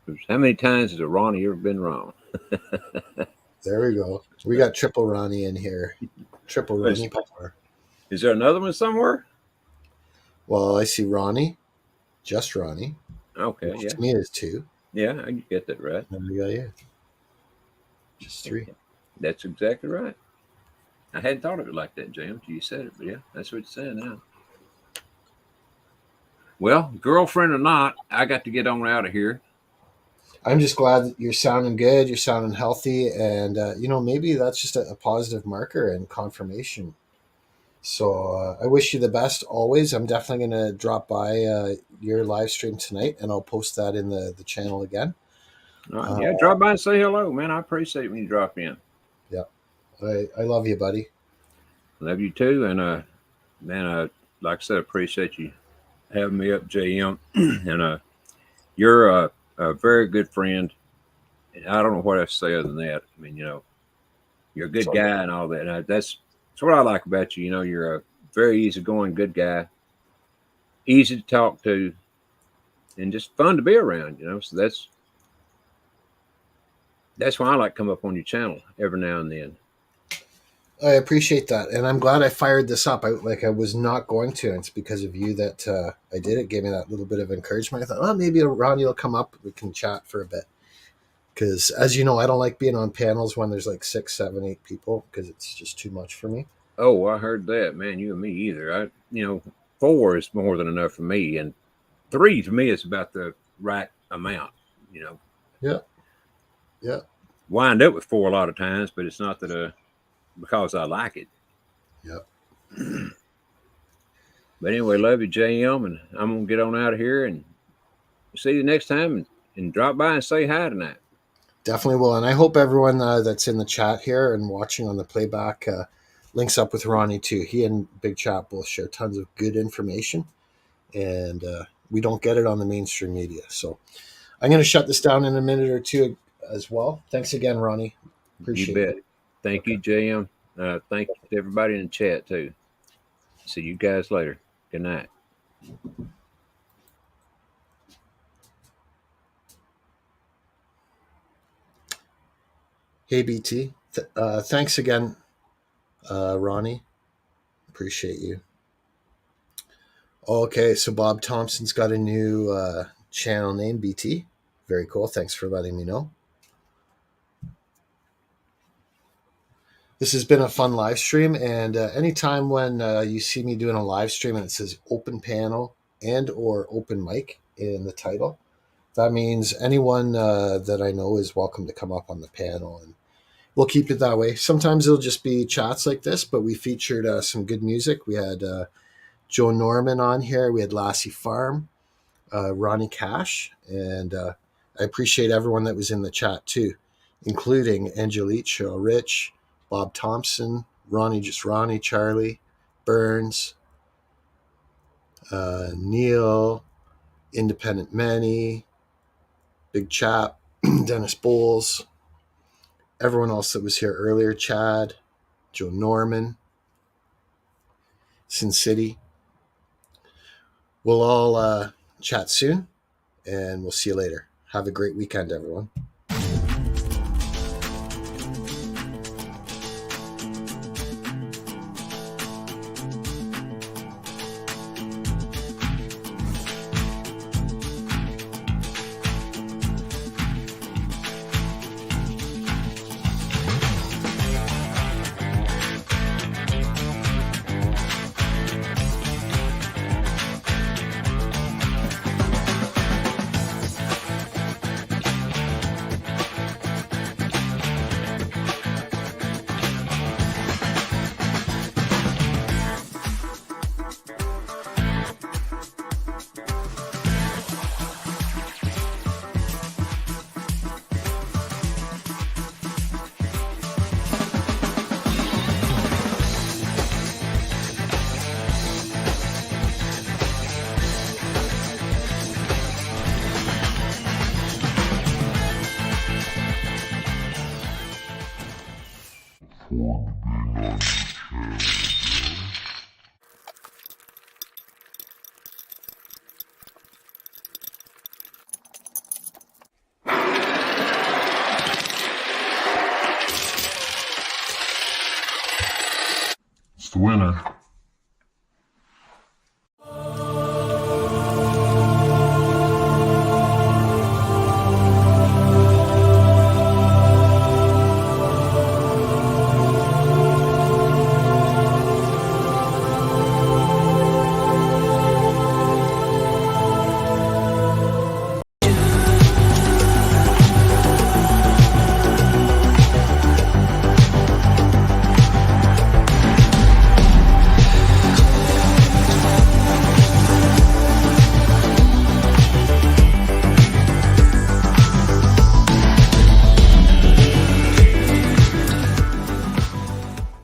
'Cause how many times has a Ronnie ever been wrong? There we go. We got triple Ronnie in here. Triple Ronnie power. Is there another one somewhere? Well, I see Ronnie, just Ronnie. Okay, Which yeah. to me is two. Yeah, I get that right. And we got you. Just three. That's exactly right. I hadn't thought of it like that, Jam, till you said it, but yeah, that's what you're saying now. Well, girlfriend or not, I got to get on out of here. I'm just glad that you're sounding good. You're sounding healthy, and maybe that's just a positive marker and confirmation. So I wish you the best always. I'm definitely going to drop by your live stream tonight, and I'll post that in the channel again. All right, yeah, drop by and say hello, man. I appreciate it when you drop in. Yeah, I love you, buddy. Love you too, and man, like I said, appreciate you having me up, JM, and you're a very good friend. And I don't know what else to say other than that. I mean, you're a good guy and all that. And that's what I like about you. You're a very easygoing, good guy, easy to talk to, and just fun to be around. So that's why I like to come up on your channel every now and then. I appreciate that, and I'm glad I fired this up. I was not going to, and it's because of you that I did. It gave me that little bit of encouragement. I thought, oh, maybe Ronnie will come up. We can chat for a bit. Because, as you know, I don't like being on panels when there's like 6, 7, 8 people because it's just too much for me. Oh, I heard that, man. You and me either. 4 is more than enough for me, and 3 to me is about the right amount. Yeah. Wind up with 4 a lot of times, but it's not that because I like it. Yeah. But anyway, love you, JM, and I'm gonna get on out of here and see you next time, and drop by and say hi tonight. Definitely will, and I hope everyone that's in the chat here and watching on the playback links up with Ronnie too. He and Big Chat both share tons of good information, and we don't get it on the mainstream media. So I'm going to shut this down in a minute or two as well. Thanks again, Ronnie. Appreciate You bet. it. Thank you, JM. Thank you to everybody in the chat too. See you guys later. Good night. Hey, BT. Thanks again, Ronnie. Appreciate you. Okay, so Bob Thompson's got a new channel name, BT. Very cool. Thanks for letting me know. This has been a fun live stream, and anytime when you see me doing a live stream and it says open panel and or open mic in the title, that means anyone that I know is welcome to come up on the panel, and we'll keep it that way. Sometimes it'll just be chats like this, but we featured some good music. We had Joe Norman on here. We had Lassie Farm, Ronnie Cash, and I appreciate everyone that was in the chat too, including Angelique, Cheryl Rich, Bob Thompson, Ronnie, just Ronnie, Charlie, Burns, Neil, Independent Manny, Big Chap, Dennis Bowles, everyone else that was here earlier, Chad, Joe Norman, Sin City. We'll all chat soon, and we'll see you later. Have a great weekend, everyone. It's the winner.